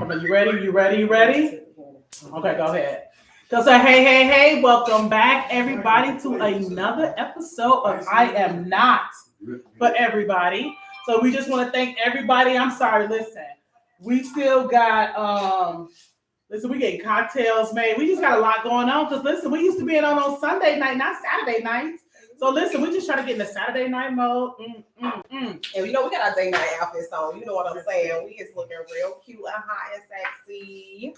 camera. You ready? You ready? You ready? Okay, go ahead. So say hey, welcome back everybody to another episode of I Am Not For Everybody. So we just want to thank everybody. I'm sorry, listen. We still got listen, we getting cocktails made. We just got a lot going on. Because listen, we used to be on Sunday night, not Saturday nights. So listen, we just trying to get in the Saturday night mode. And we got our day night outfits on. You know what I'm saying? We is looking real cute and hot and sexy.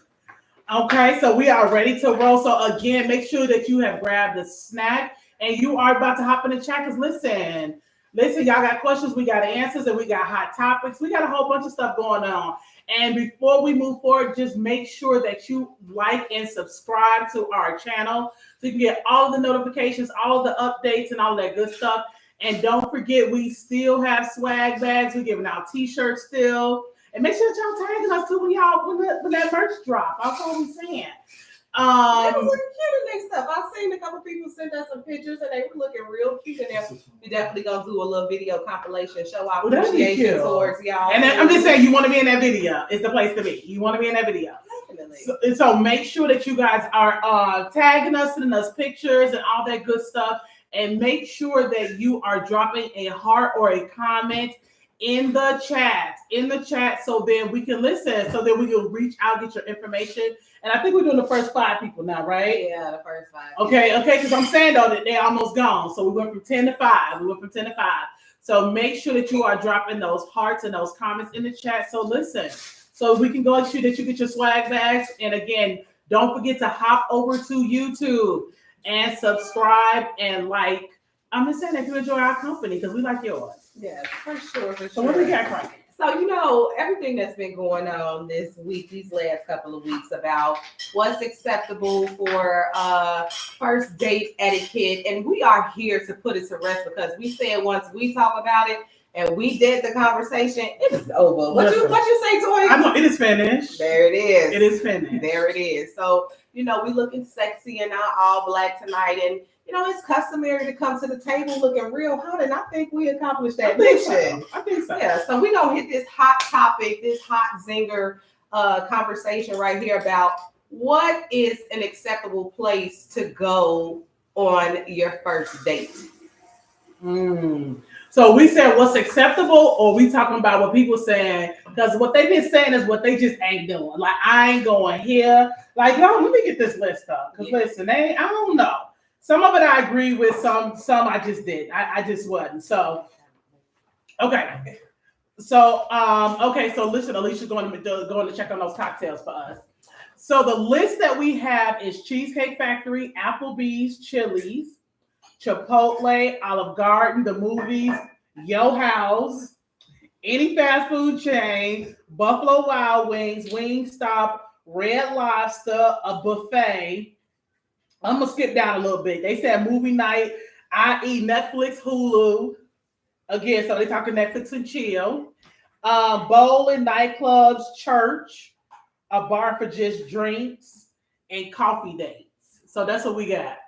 Okay, so we are ready to roll. So again, make sure that you have grabbed a snack and you are about to hop in the chat. Because listen, y'all got questions, we got answers, and we got hot topics. We got a whole bunch of stuff going on. And before we move forward, just make sure that you like and subscribe to our channel so you can get all the notifications, all the updates, and all that good stuff. And don't forget, we still have swag bags. We're giving out t-shirts still. And make sure that y'all tagging us too when that merch drop. That's all I'm saying. It was looking cute and stuff. I've seen a couple people send us some pictures and they were looking real cute. And we definitely gonna do a little video compilation, show our appreciation towards y'all. And I'm just saying, you want to be in that video. It's the place to be. You want to be in that video. Definitely. So make sure that you guys are tagging us, sending us pictures and all that good stuff. And make sure that you are dropping a heart or a comment in the chat, so then we can listen, so then we can reach out, get your information. And I think we're doing the first 5 people now, right? Yeah, the first 5. Okay, because I'm saying though that they're almost gone. So we went from 10 to 5. So make sure that you are dropping those hearts and those comments in the chat. So listen, so we can go and shoot that you get your swag bags. And again, don't forget to hop over to YouTube and subscribe and like. I'm just saying, if you enjoy our company, because we like yours. Yes, for sure. So what we got cracking? So, everything that's been going on this week, these last couple of weeks, about what's acceptable for first date etiquette. And we are here to put it to rest because we said once we talk about it and we did the conversation, it is over. What you say, Toy? I know, it is finished. There it is. It is finished. There it is. So, we looking sexy and not all black tonight. And it's customary to come to the table looking real hot, and I think we accomplished that mission. I think so. Yeah, so we're going to hit this hot topic, this hot zinger conversation right here about what is an acceptable place to go on your first date. So we said what's acceptable, or we talking about what people saying? Because what they've been saying is what they just ain't doing. Like, I ain't going here. Like, yo, let me get this list up. Because listen, I don't know. Some of it I agree with, some I just didn't. I just wasn't. So, okay. So, so listen, Alicia's going to check on those cocktails for us. So the list that we have is Cheesecake Factory, Applebee's, Chili's, Chipotle, Olive Garden, the movies, Yo House, any fast food chain, Buffalo Wild Wings, Wingstop, Red Lobster, a buffet. I'm going to skip down a little bit. They said movie night, i.e. Netflix, Hulu. Again, so they talking Netflix and chill. Bowling, nightclubs, church, a bar for just drinks, and coffee dates. So that's what we got.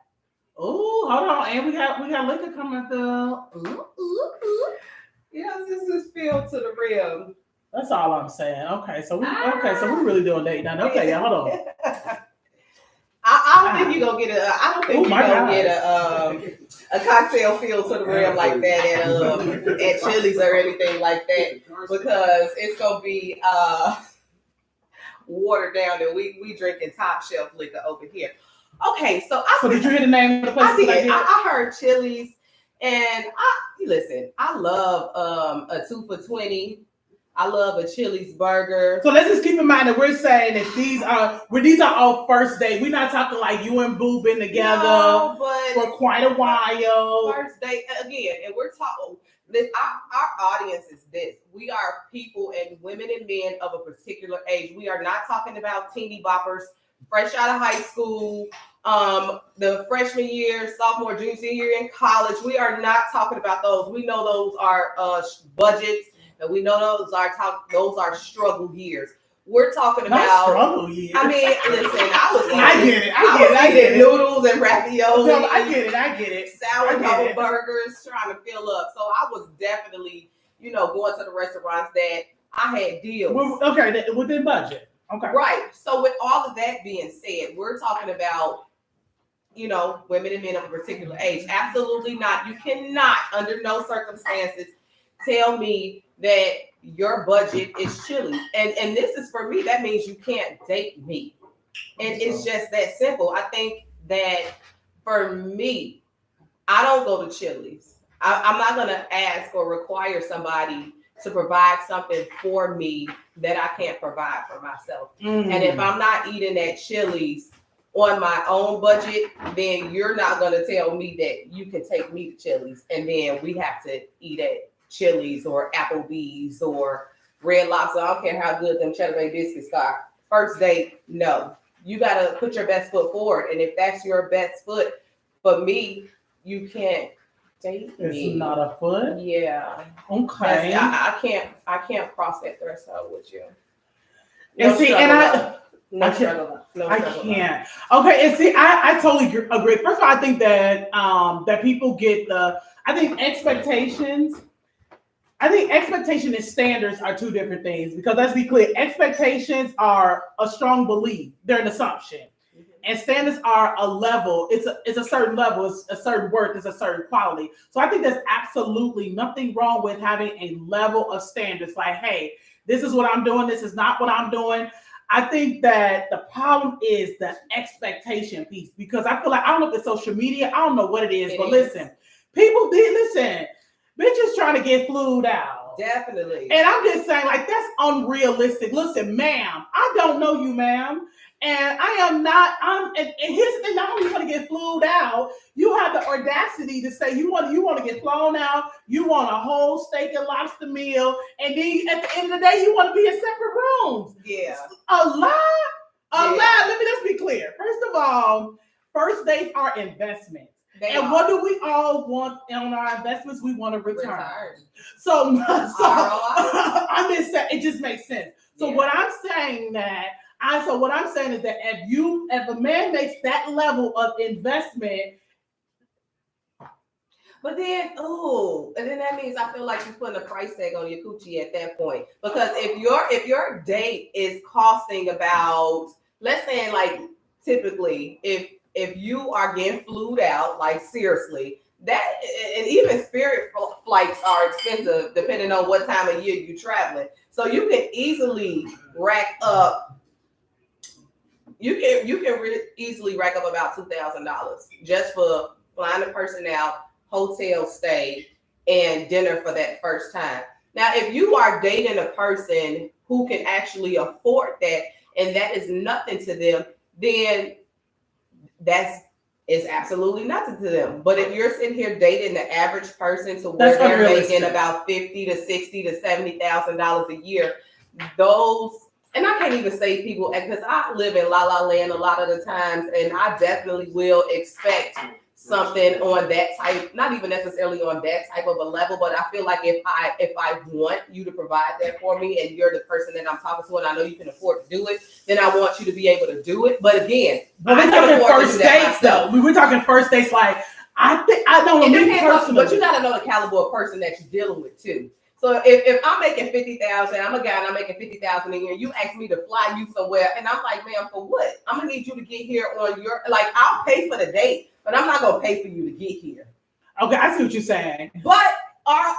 Oh, hold on. And we got liquor coming through. Yes, this is filled to the rim. That's all I'm saying. Okay, so we're really doing date night. Okay, yeah, hold on. I don't think you're gonna get a cocktail filled to the rim like that at Chili's or anything like that, because it's gonna be watered down, and we drinking top shelf liquor over here. Okay, so did you hear the name of the place? I did. I heard Chili's, and I love a 2 for $20. I love a Chili's burger. So let's just keep in mind that we're saying that these are all first date. We're not talking like you and Boo been together for quite a while. First date again, and we're talking. Our audience is this. We are people and women and men of a particular age. We are not talking about teeny boppers fresh out of high school, the freshman year, sophomore, junior year in college. We are not talking about those. We know those are budgets. And we know those are struggle years. We're talking about struggle years. I mean, listen, I get it. I get it. Noodles and ravioli. I get it. Sourdough burgers, trying to fill up. So I was definitely, going to the restaurants that I had deals. Okay, within budget. Okay. Right. So with all of that being said, we're talking about, women and men of a particular age. Absolutely not. You cannot, under no circumstances, tell me that your budget is Chili's. And this is for me, that means you can't date me. And it's just that simple. I think that for me, I don't go to Chili's. I'm not going to ask or require somebody to provide something for me that I can't provide for myself. And if I'm not eating at Chili's on my own budget, then you're not going to tell me that you can take me to Chili's and then we have to eat at Chili's or Applebee's or Red Lobster. I don't care how good them Cheddar Bay biscuits are. First date, no. You got to put your best foot forward. And if that's your best foot, for me, you can't date me. It's not a foot? Yeah. Okay. I can't cross that threshold with you. And see, and No struggle. I can't. Okay, and see, I totally agree. First of all, I think that that people get I think expectation and standards are two different things, because let's be clear, expectations are a strong belief. They're an assumption. And standards are a level. It's a certain level. It's a certain worth. It's a certain quality. So I think there's absolutely nothing wrong with having a level of standards. Like, hey, this is what I'm doing. This is not what I'm doing. I think that the problem is the expectation piece, because I feel like, I don't know if it's social media. I don't know what it is. But listen, bitches trying to get flued out. Definitely. And I'm just saying, like, that's unrealistic. Listen, ma'am, I don't know you, ma'am. And I am not, and here's the thing, not only you want to get flued out, you have the audacity to say you want to get flown out, you want a whole steak and lobster meal, and then at the end of the day, you want to be in separate rooms. Yeah. A lie. Let me just be clear. First of all, first dates are investments. What do we all want on our investments? We want to return. So I'm just saying, it just makes sense. So what I'm saying is that if a man makes that level of investment, but then that means I feel like you're putting a price tag on your coochie at that point. Because if your date is costing about, let's say, like, typically if you are getting flued out, like, seriously, that, and even Spirit flights are expensive depending on what time of year you're traveling. So you can easily rack up. You can easily rack up about $2,000 just for flying the person out, hotel stay, and dinner for that first time. Now, if you are dating a person who can actually afford that, and that is nothing to them, then it's absolutely nothing to them. But if you're sitting here dating the average person to where they're making about $50,000 to $60,000 to $70,000 a year, and I can't even say people, because I live in La La Land a lot of the times, and I definitely will expect something on that type, not even necessarily on that type of a level, but I feel like if I want you to provide that for me, and you're the person that I'm talking to, and I know you can afford to do it, then I want you to be able to do it. But again, we're talking first dates, though. We're talking first dates. Like, I don't know, but you got to know the caliber of person that you're dealing with too. So if I'm making $50,000, I'm a guy and I'm making $50,000 a year, you ask me to fly you somewhere, and I'm like, man, for what? I'm gonna need you to get here on your, like, I'll pay for the date, but I'm not gonna pay for you to get here. Okay, I see what you're saying. But and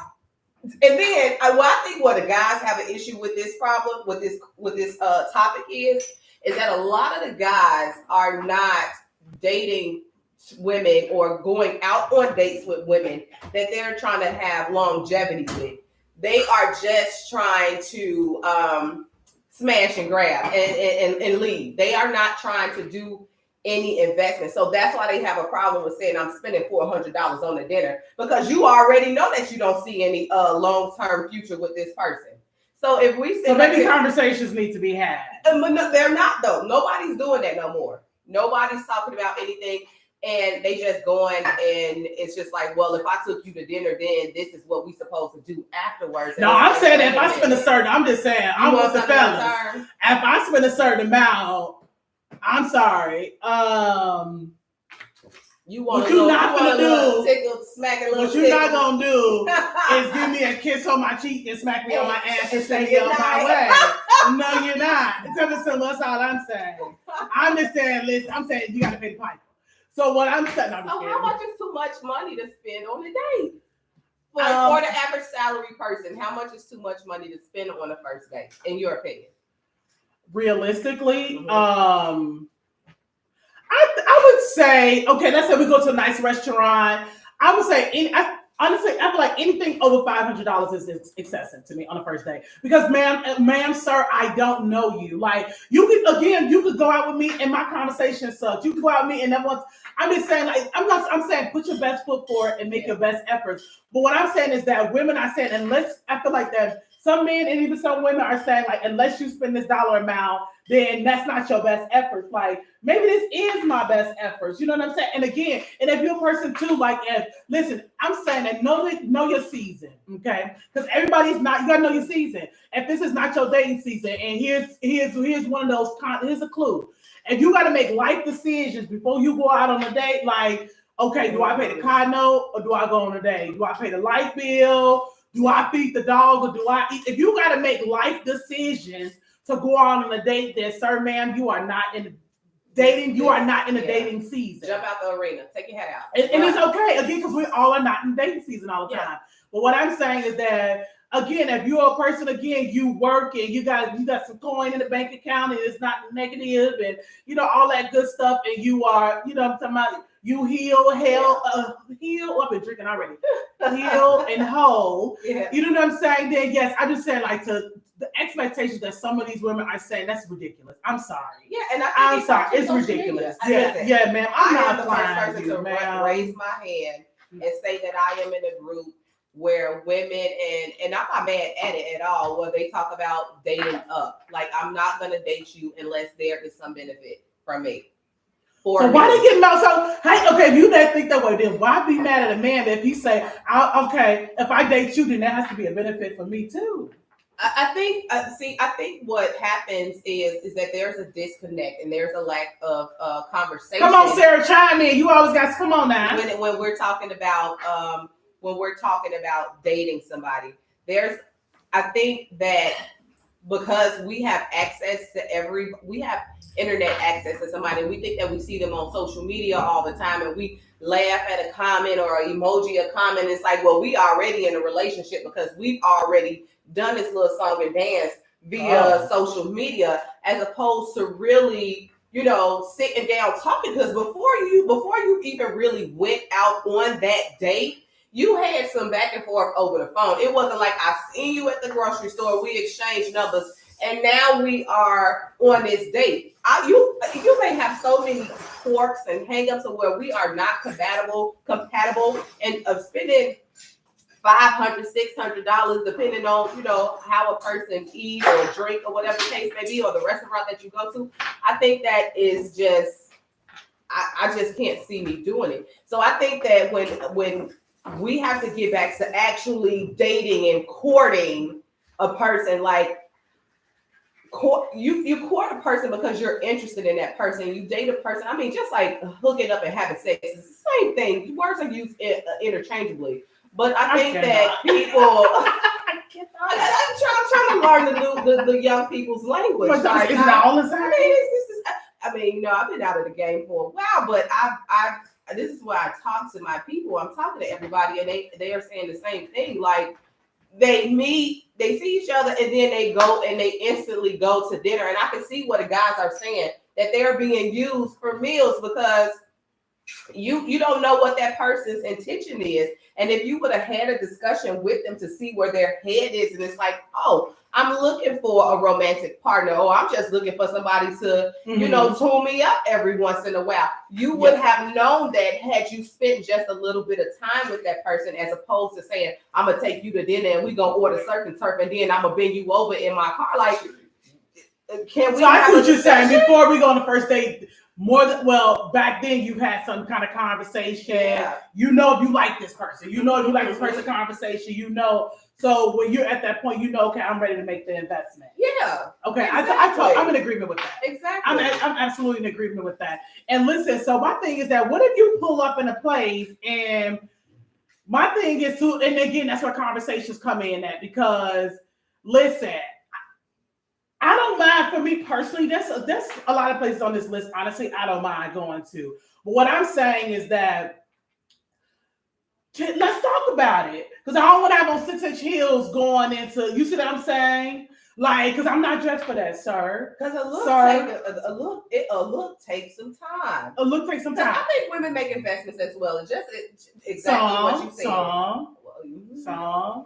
then I think what the guys have an issue with this problem, with this topic is that a lot of the guys are not dating women or going out on dates with women that they're trying to have longevity with. They are just trying to smash and grab and leave. They are not trying to do any investment. So that's why they have a problem with saying, I'm spending $400 on a dinner, because you already know that you don't see any long-term future with this person. So if we so maybe conversations need to be had. No, they're not, though. Nobody's doing that no more. Nobody's talking about anything. And they just going, and it's just like, well, if I took you to dinner, then this is what we supposed to do afterwards. No, I'm saying that if I spend a certain, I'm just saying, I want the fellas. If I spend a certain amount, I'm sorry. You want what you're not gonna do, tickle, smack a little. What you're not gonna do is give me a kiss on my cheek and smack me on my ass and say you're on my way. No, you're not. That's all I'm saying. I'm just saying, listen, I'm saying you gotta pay the piper. So what I'm saying, so how much is too much money to spend on a date? For the average salary person, how much is too much money to spend on a first date, in your opinion? Realistically, I would say, okay, let's say we go to a nice restaurant. I would say, honestly, I feel like anything over $500 is excessive to me on a first date. Because, ma'am, sir, I don't know you. Like, you could go out with me and my conversation sucks. You could go out with me and then once, I'm just saying, like, I'm saying put your best foot forward and make your best efforts. But what I'm saying is that women are saying, I feel like that some men and even some women are saying, like, unless you spend this dollar amount, then that's not your best efforts. Like, maybe this is my best efforts. You know what I'm saying? And again, and if you're a person too, like, listen, I'm saying that know your season, okay? Because everybody's not, you gotta know your season. If this is not your dating season, and here's one of those, here's a clue. If you gotta make life decisions before you go out on a date, like, okay, do I pay the car note or do I go on a date? Do I pay the light bill? Do I feed the dog or do I eat? If you gotta make life decisions to go on a date, then, sir, ma'am, you are not in dating. You are not in a dating season. Jump out the arena. Take your head out. And it's okay, again, because we all are not in dating season all the time. But what I'm saying is that, again, if you're a person, again, you work and you got some coin in the bank account and it's not negative and, all that good stuff, and you are, I'm talking about, you heal, I've been drinking already. Heal and whole. Yeah. You know what I'm saying? Then yes, I just saying, like, the expectations that some of these women are saying, that's ridiculous. I'm sorry. Yeah, and I'm sorry. It's ridiculous. Yeah, ma'am. I'm not the first person to raise my hand and say that I am in a group where women and I'm not mad at it at all, where they talk about dating up. Like, I'm not gonna date you unless there is some benefit from me. So why they get mad? So hey, okay, if you don't think that way, then why be mad at a man if he say, okay, if I date you, then there has to be a benefit for me too? I think what happens is that there's a disconnect and there's a lack of conversation. Come on, Sarah, chime in. You always got to come on now. When we're talking about dating somebody, I think that because we have access to we have internet access to somebody, and we think that we see them on social media all the time, and we laugh at a comment or an emoji, a comment. It's like, well, we already in a relationship because we've already done this little song and dance via social media, as opposed to really, sitting down talking. Because before you even really went out on that date, you had some back and forth over the phone. It wasn't like I seen you at the grocery store, we exchanged numbers, and now we are on this date. You may have so many quirks and hangups of where we are not compatible, and of spending $500, $600, depending on, how a person eats or drink or whatever the case may be, or the restaurant that you go to. I think that is just, I just can't see me doing it. So I think that when we have to get back to actually dating and courting a person, like, you court a person because you're interested in that person. You date a person. I mean, just like hooking up and having sex, it's the same thing. Words are used interchangeably. But I think that people, I'm trying to learn the young people's language. Like, it's not all the same. I've been out of the game for a while, but this is why I talk to my people. I'm talking to everybody, and they are saying the same thing. Like, they meet, they see each other, and then they go and they instantly go to dinner. And I can see what the guys are saying, that they're being used for meals, because you don't know what that person's intention is. And if you would have had a discussion with them to see where their head is, and it's like, oh, I'm looking for a romantic partner, or I'm just looking for somebody to, tune me up every once in a while. You would have known that had you spent just a little bit of time with that person, as opposed to saying, I'm going to take you to dinner and we're going to order surf and turf, and then I'm going to bring you over in my car. Like, can we? So I see what you're saying. Before we go on the first date, more than, well, back then you had some kind of conversation. Yeah. You know if you like this person. You know if you like this person conversation. You know. So when you're at that point, you know, okay, I'm ready to make the investment. Yeah. Okay, Exactly. I'm in agreement with that. Exactly. I'm absolutely in agreement with that. And listen, so my thing is that what if you pull up in a place and my thing is to, and again, that's where conversations come in at, because listen, I don't mind, for me personally, there's a lot of places on this list, honestly, I don't mind going to. But what I'm saying is that let's talk about it. Because I don't want to have on 6-inch heels going into, you see what I'm saying? Like, because I'm not dressed for that, sir. Because a look takes some time. A look takes some time. I think women make investments as well. It's just exactly what you said. Some.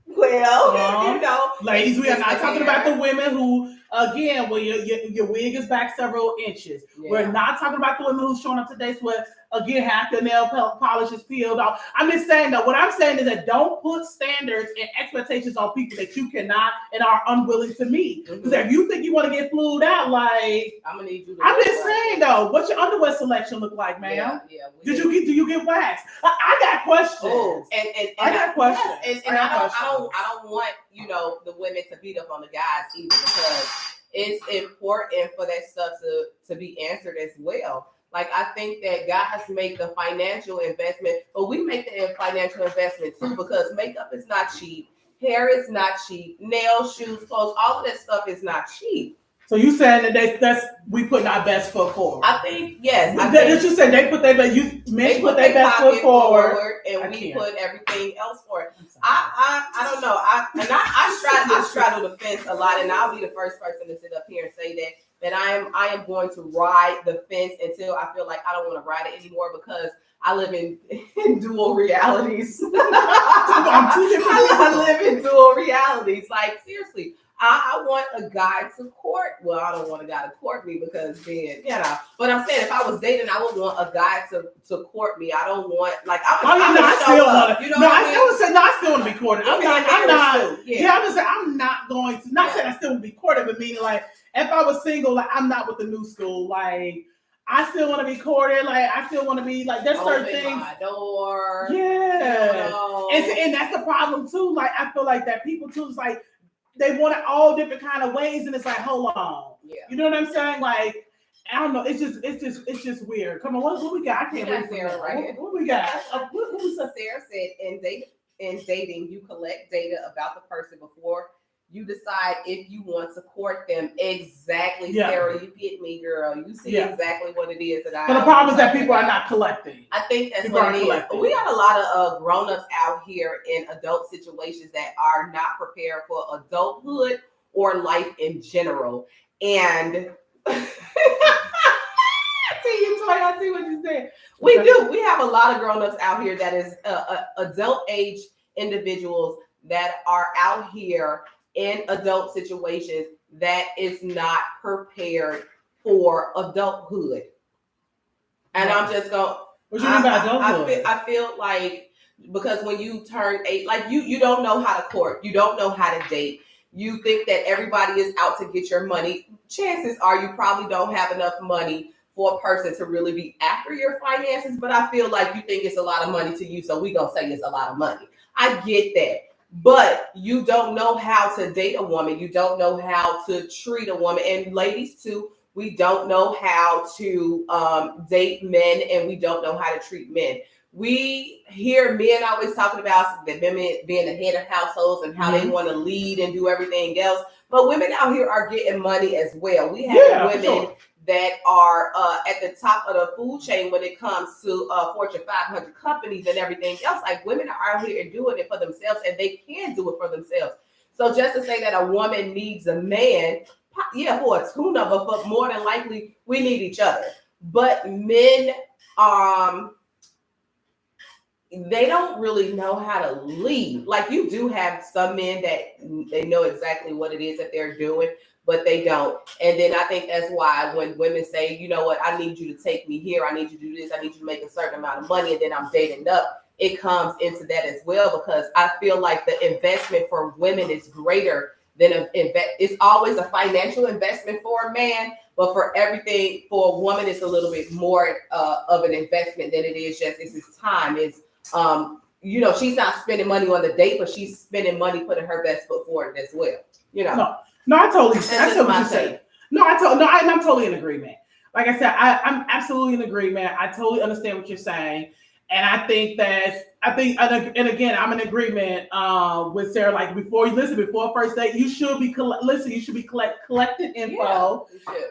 Well, you know, ladies, we are not talking about the women who, again, well, your wig is back several inches. Yeah. We're not talking about the women who's showing up today with, again, half their nail polish is peeled off. I'm just saying that what I'm saying is that don't put standards and expectations on people that you cannot and are unwilling to meet. Because if you think you want to get flued out, like, I'm gonna need you. I'm just saying though, what's your underwear selection look like, ma'am? Yeah. Do you get waxed? I got questions. Oh, and I got questions. Yes, and I don't want, you know, the women to beat up on the guys either, because it's important for that stuff to be answered as well. Like, I think that guys make the financial investment, but we make the financial investment too, because makeup is not cheap, hair is not cheap, nails, shoes, clothes, all of that stuff is not cheap. So you saying that that's we put our best foot forward? I think yes. That you said they put their their best foot forward, and we put everything else forward. I don't know. I straddle the fence a lot, and I'll be the first person to sit up here and say that I am going to ride the fence until I feel like I don't want to ride it anymore, because I live in dual realities. I live in dual realities. Like, seriously. I want a guy to court. Well, I don't want a guy to court me, because then, you know. But I'm saying, if I was dating, I would want a guy to court me. I don't want, like, I still want to. You know, I still want to be courted. I'm not. Yeah, I'm just saying, I'm not going to. Not saying I still want to be courted, but meaning, like, if I was single, like, I'm not with the new school. Like, I still want to be courted. Like, I still want to be, like, there's certain things. My door. Yeah. And that's the problem too. Like, I feel like that people too is like, they want it all different kind of ways, and it's like, hold on, you know what I'm saying? Like, I don't know. It's just weird. Come on, what we got? I can't wait for Sarah right here. What we got? Sarah said, in dating, you collect data about the person before you decide if you want to court them. Exactly, Sarah. You get me, girl. You see exactly what it is that I. But the problem is that people are not collecting. I think that's what it is. We got a lot of grown-ups out here in adult situations that are not prepared for adulthood or life in general. And I see what you said. We do. We have a lot of grown-ups out here that is adult age individuals that are out here in adult situations that is not prepared for adulthood. And I'm just going, what you mean by adulthood? I feel like, because when you turn 8, like, you don't know how to court, you don't know how to date, you think that everybody is out to get your money. Chances are you probably don't have enough money for a person to really be after your finances, but I feel like you think it's a lot of money to you, so we gonna say it's a lot of money. I get that. But you don't know how to date a woman. You don't know how to treat a woman. And ladies too, we don't know how to date men, and we don't know how to treat men. We hear men always talking about the women being the head of households and how they want to lead and do everything else. But women out here are getting money as well. We have women that are at the top of the food chain when it comes to Fortune 500 companies and everything else. Like, women are out here doing it for themselves, and they can do it for themselves. So just to say that a woman needs a man, for a tune-up, but more than likely, we need each other. But men, they don't really know how to lead. Like, you do have some men that they know exactly what it is that they're doing, but they don't. And then I think that's why when women say, you know what, I need you to take me here, I need you to do this, I need you to make a certain amount of money, and then I'm dating up, it comes into that as well, because I feel like the investment for women is greater than it's always a financial investment for a man, but for everything for a woman, it's a little bit more of an investment than it is just it's his time. It's she's not spending money on the date, but she's spending money putting her best foot forward as well. No, I totally what you say. I'm totally in agreement. Like I said, I'm absolutely in agreement. I totally understand what you're saying. And I think, and again, I'm in agreement with Sarah. Like before first date, you should be collecting info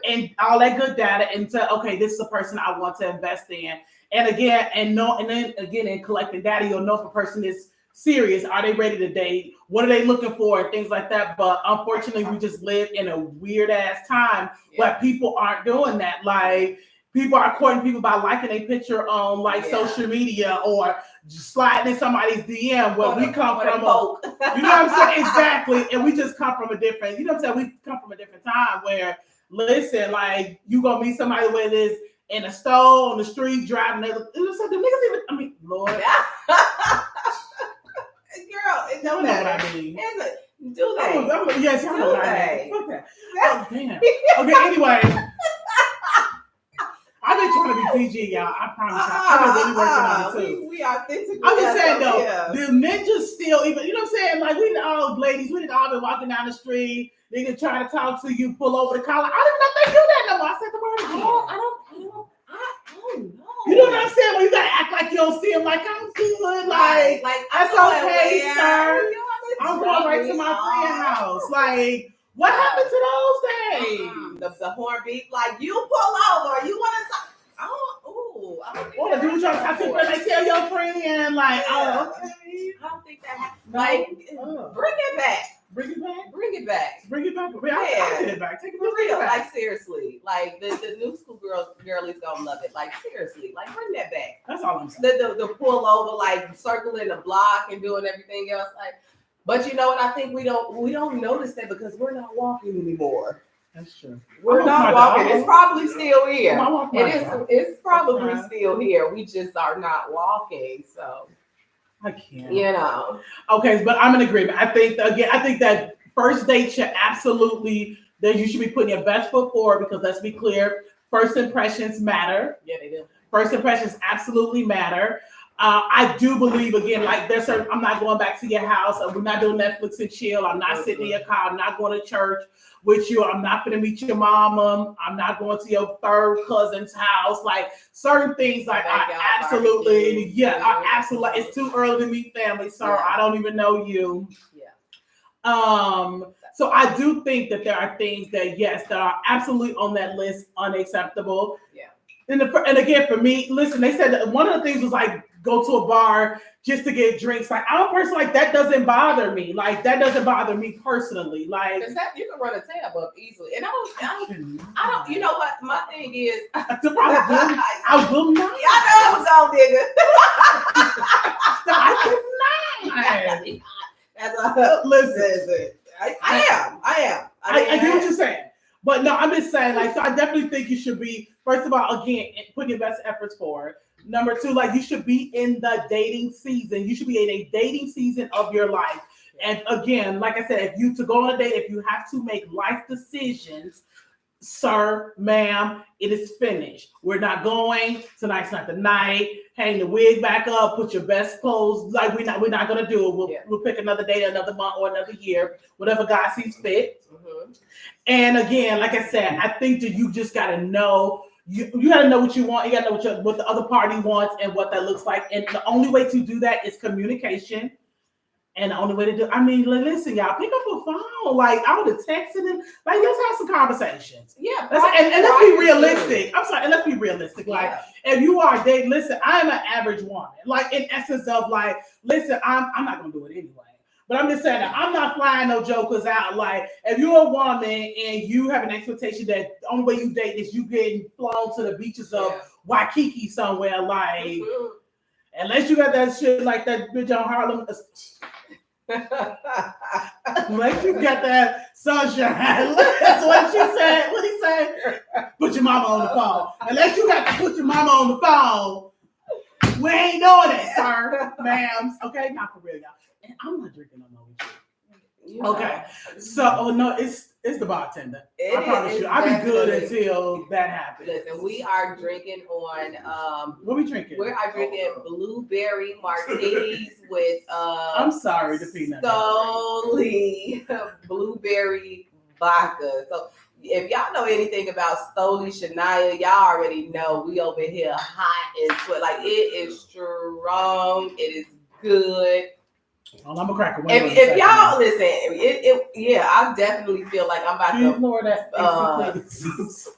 and all that good data, and say, okay, this is a person I want to invest in. And again, in collecting data, you'll know if a person is serious. Are they ready to date? What are they looking for? And things like that. But unfortunately, we just live in a weird ass time where people aren't doing that. Like, people are courting people by liking a picture on social media or just sliding in somebody's DM. Where we come from, you know what I'm saying? Exactly. And we just come from a different, you know what I'm saying? We come from a different time where, listen, like, you gonna meet somebody where it is in a store, on the street, driving. The niggas even, I mean, Lord. Girl, it don't know what I mean. Do they? Yes, y'all know what I mean. Fuck that. Oh, damn. Okay, anyway. I've been trying to be PG, y'all. I promise you. I've been really working on it too. We authentic. I'm just saying though, the ninjas still even, you know what I'm saying? Like, we all ladies, we didn't all been walking down the street, nigga trying to talk to you, pull over the collar. I didn't know they do that no more. I said the word again. I don't know. You know what I'm saying? When you gotta act like you don't see him, like, I'm good, like that's okay, sir. I'm going right to my friend's house. Like, what happened to those days? The horn beat, like, you pull over, you want to talk. I don't do what y'all talk to, but they tell your friend, like, okay. I don't think that happens. Like, bring it back. Bring it back. Bring it back. I'll get it back. Take it for real. Like, seriously. Like, the new school girlies gonna love it. Like, seriously. Like, bring that back. That's all I'm saying. The pull over, like, circling the block and doing everything else. Like, but you know what? I think we don't notice that because we're not walking anymore. That's true. We're not walking. It's probably still here. It's probably still here. We just are not walking. So I can't. You know. Okay, but I'm in agreement. I think that first date should absolutely, that you should be putting your best foot forward, because let's be clear, first impressions matter. Yeah, they do. First impressions absolutely matter. I do believe, again, like, I'm not going back to your house. We're not doing Netflix and chill. I'm not sitting in your car. I'm not going to church with you. I'm not going to meet your mama. I'm not going to your third cousin's house. Like, certain things, like, absolutely. It's too early to meet family, sir. I don't even know you. So I do think that there are things that, yes, that are absolutely on that list unacceptable. Yeah. And again, for me, listen, they said that one of the things was like, go to a bar just to get drinks. Like, I'm a person like that doesn't bother me. Like, that doesn't bother me personally. Like, because that you can run a tab up easily. And I don't. You know what? My thing is, I will not. Yeah, I know I was on, nigga. I cannot. Listen. I get what you're saying. But no, I'm just saying, like, so I definitely think you should be, first of all, again, put your best efforts forward. Number two, like, you should be in the dating season. You should be in a dating season of your life. And again, like I said, to go on a date, if you have to make life decisions, sir, ma'am, it is finished. We're not going. Tonight's not the night. Hang the wig back up. Put your best clothes. Like, we're not gonna do it. We'll pick another date, another month, or another year, whatever God sees fit. Mm-hmm. And again, like I said, I think that you just gotta know. You gotta know what you want. You gotta know what the other party wants and what that looks like. And the only way to do that is communication. And the only way to do, listen, y'all, pick up a phone. Like, I would have texted him. Like, let's have some conversations. Yeah. And let's be realistic. I'm sorry. And let's be realistic. Like, if you are dating, listen, I am an average woman. Like, in essence of, like, listen, I'm not gonna do it anyway. But I'm just saying that I'm not flying no jokers out. Like, if you're a woman and you have an expectation that the only way you date is you getting flown to the beaches of Waikiki somewhere, like, unless you got that shit like that bitch on Harlem. Unless you got that sunshine. That's what she said. What he said? Put your mama on the phone. Unless you got to put your mama on the phone, we ain't doing it, sir, ma'ams. Okay, not for real, y'all. And I'm not drinking no more with you. You know. Okay. So no, it's the bartender. I promise you. I'll be good until that happens. Listen, we are drinking on what we drinking? We are drinking blueberry martinis with I'm sorry, the peanut. Stoli blueberry vodka. So if y'all know anything about Stoli Shania, y'all already know we over here hot and sweat. Like it is strong. It is good. Well, I'm a cracker. If y'all listen, I definitely feel like I'm about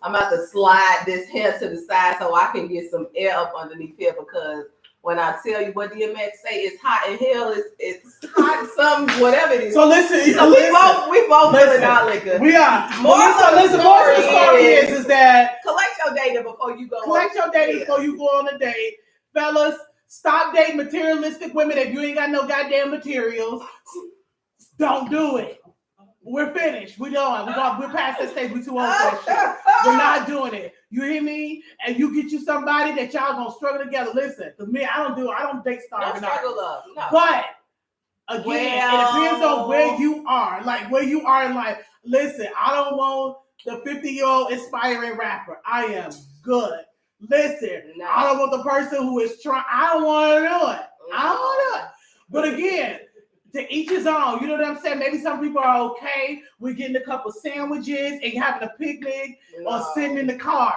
I'm about to slide this hair to the side so I can get some air up underneath here, because when I tell you what DMX say is hot in hell, it's hot some whatever it is. So listen, so we both feeling our liquor. We are. More of the story is that collect your data before you go. Collect your data before you go on a date, fellas. Stop dating materialistic women if you ain't got no goddamn materials. Don't do it. We're finished. We're done. We're past that stage. We're too old for that shit. We're not doing it. You hear me? And you get you somebody that y'all gonna struggle together. Listen, to me, I don't date starving. No struggle love. No. But again, it depends on where you are. Like where you are in life. Listen, I don't want the 50-year-old inspiring rapper. I am good. Listen, no. I don't want the person who is trying. I don't want to do it. I don't want to do it. But again, to each his own. You know what I'm saying? Maybe some people are okay with getting a couple sandwiches and having a picnic or sitting in the car.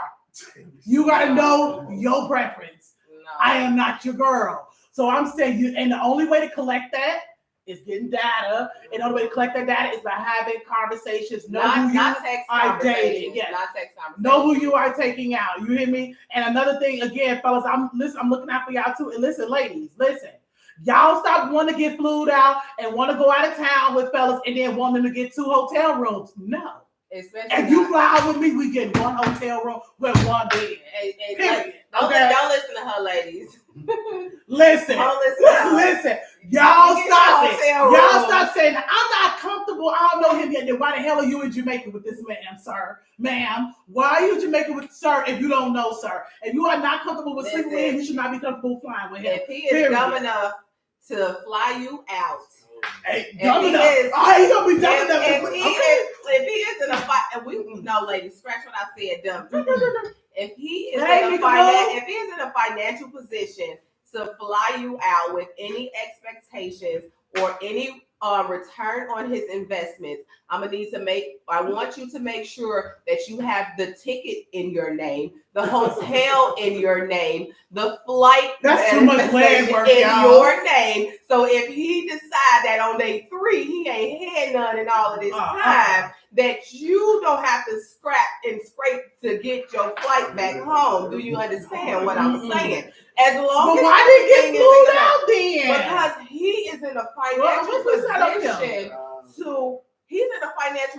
You got to know your preference. No. I am not your girl. So I'm saying you, and the only way to collect that is getting data. And the only way to collect that data is by having conversations. Know who you are dating. Yes. Not text conversations. Know who you are taking out. You hear me? And another thing, again, fellas, I'm looking out for y'all too. And listen, ladies, listen. Y'all stop wanting to get flued out and want to go out of town with fellas and then want them to get 2 hotel rooms. No. Especially if you fly out with me, we get 1 hotel room with 1 bed. Period. Don't listen to her, ladies. Listen. Listen. Y'all stop it. Y'all stop saying, I'm not comfortable. I don't know him yet. Then why the hell are you in Jamaica with this man, sir? Ma'am, why are you in Jamaica with sir if you don't know, sir? If you are not comfortable with sleeping with him, you should not be comfortable flying with him. If he is dumb enough to fly you out. Hey, dumb enough. He gonna be dumb enough. If he is in a fight, and we no, ladies, scratch what I said, dumb. If he is in a financial position to fly you out with any expectations or any return on his investments, I want you to make sure that you have the ticket in your name, the hotel in your name, the flight too much land work, in your name. So if he decide that on day 3 he ain't had none in all of this time, that you don't have to scrap and scrape to get your flight back home. Do you understand what I'm saying? As long as why did he get flew out then? Because he is in a financial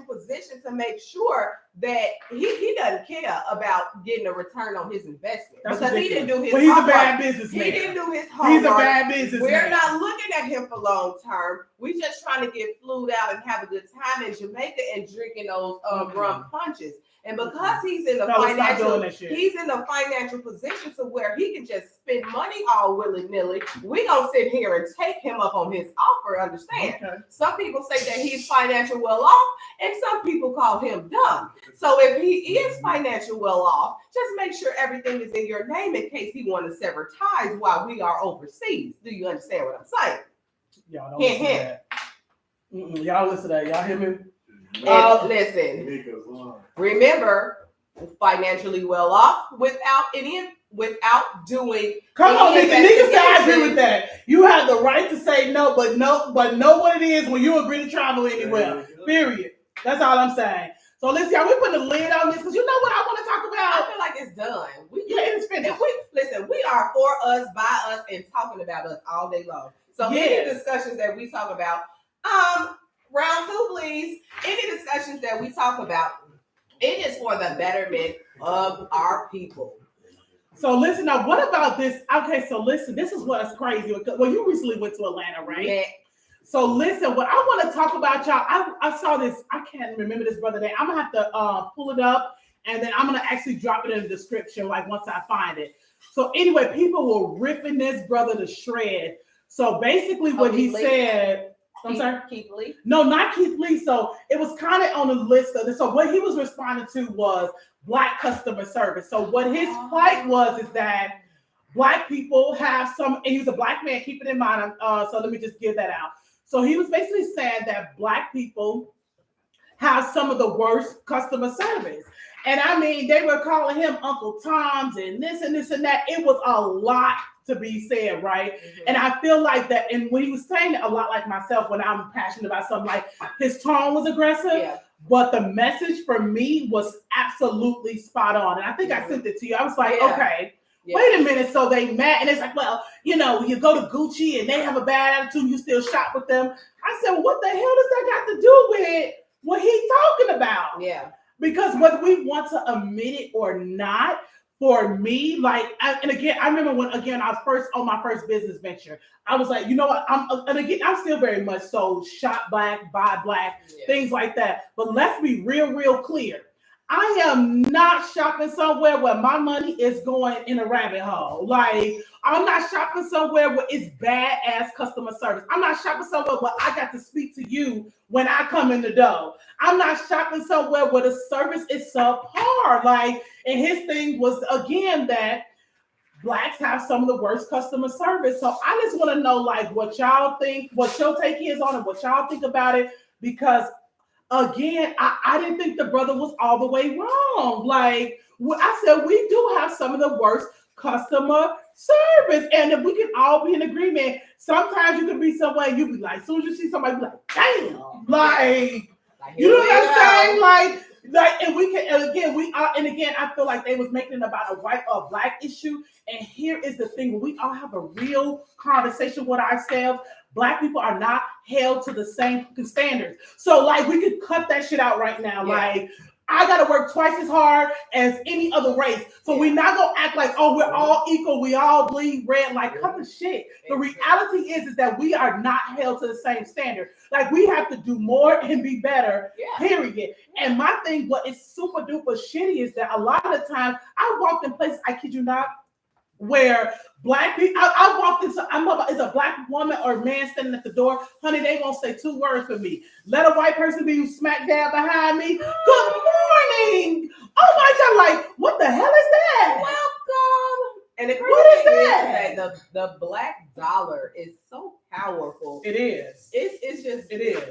position to make sure that he doesn't care about getting a return on his investment. Because he didn't do his homework. He's a bad businessman. He didn't do his homework. He's a bad businessman. We're not looking at him for long term. We just trying to get flued out and have a good time in Jamaica and drinking those rum punches. And because he's in a financial position to where he can just spend money all willy-nilly, we gonna sit here and take him up on his offer. Understand? Okay. Some people say that he's financially well off, and some people call him dumb. So if he is financially well off, just make sure everything is in your name in case he want to sever ties while we are overseas. Do you understand what I'm saying? Y'all don't listen to that. Y'all listen to that. Y'all hear me? Listen. Remember, financially well off without doing. Come on, niggas. I agree with that. You have the right to say no, but know what it is when you agree to travel anywhere. Period. That's all I'm saying. So listen, y'all, we put a lid on this because you know what I want to talk about. I feel like it's done. It's finished. We are for us, by us, and talking about us all day long. So any discussions that we talk about, round 2, please. Any discussions that we talk about, it is for the betterment of our people. So listen, now what about this? Okay, so listen, this is what's crazy. Well, you recently went to Atlanta, right? Yeah. So listen, what I want to talk about, y'all, I saw this, I can't remember this brother name. I'm going to have to pull it up, and then I'm going to actually drop it in the description, like once I find it. So anyway, people were ripping this brother to shred. So basically what he said, I'm sorry? Keith Lee? No, not Keith Lee. So it was kind of on the list of this. So what he was responding to was Black customer service. So what his plight was is that Black people have some, and he was a Black man, keep it in mind. So let me just give that out. So he was basically saying that Black people have some of the worst customer service. And I mean, they were calling him Uncle Tom's and this and this and that. It was a lot to be said, right? Mm-hmm. And I feel like that, and when he was saying it, a lot like myself, when I'm passionate about something, like his tone was aggressive, but the message for me was absolutely spot on. And I think I sent it to you. I was like, okay. Wait a minute, so they mad, and it's like, well, you know, you go to Gucci and they have a bad attitude, you still shop with them. I said, well, what the hell does that got to do with what he's talking about? Yeah. Because whether we want to admit it or not, for me, like, and again, I remember when, again, I was first on my first business venture, I was like, you know what, I'm still very much so shop Black, buy Black, things like that. But let's be real clear. I am not shopping somewhere where my money is going in a rabbit hole. Like, I'm not shopping somewhere where it's bad ass customer service. I'm not shopping somewhere where I got to speak to you when I come in the door. I'm not shopping somewhere where the service is subpar. Like, and his thing was, again, that Blacks have some of the worst customer service. So I just want to know, like, what y'all think, what your take is on it, what y'all think about it, because again, I didn't think the brother was all the way wrong. Like, I said, we do have some of the worst customer service. And if we can all be in agreement, sometimes you can be somewhere, you be like, as soon as you see somebody, you be like, damn. Like, you know what I'm saying? Like, and we can, and again, I feel like they was making it about a white or Black issue. And here is the thing, when we all have a real conversation with ourselves, Black people are not held to the same standards. So, like, we could cut that shit out right now. Like, I gotta work twice as hard as any other race. So we're not gonna act like, oh, we're all equal, we all bleed red. Like, cut the shit. The reality is that we are not held to the same standard. Like, we have to do more and be better, period. And my thing, what is super duper shitty is that a lot of the times I walked in places, I kid you not, where Black people, I walked into, is a Black woman or man standing at the door, honey, they won't say 2 words for me. Let a white person be smack dab behind me. Good morning. Oh my God, like, what the hell is that? Welcome. And the what is that? The Black dollar is so powerful. It is. It's just, it is.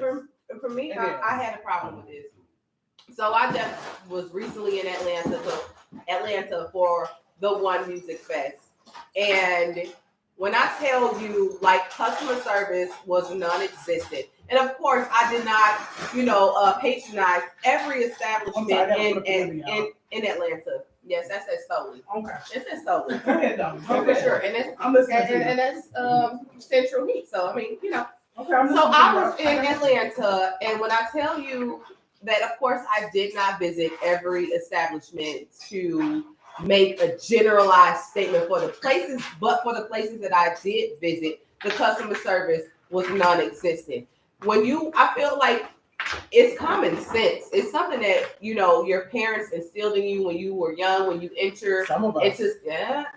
For me, I had a problem with this. So I just was recently in Atlanta for the One Music Fest. And when I tell you, like, customer service was non-existent. And of course, I did not, patronize every establishment in Atlanta. Yes, that says Stoli. Okay. It says Stoli. Go ahead, though. For sure. And that's Central Heat. So, I mean, Okay, so I was in Atlanta, and when I tell you that, of course, I did not visit every establishment to make a generalized statement for the places, but for the places that I did visit, the customer service was non-existent. I feel like it's common sense. It's something that, your parents instilled in you when you were young, when you enter into,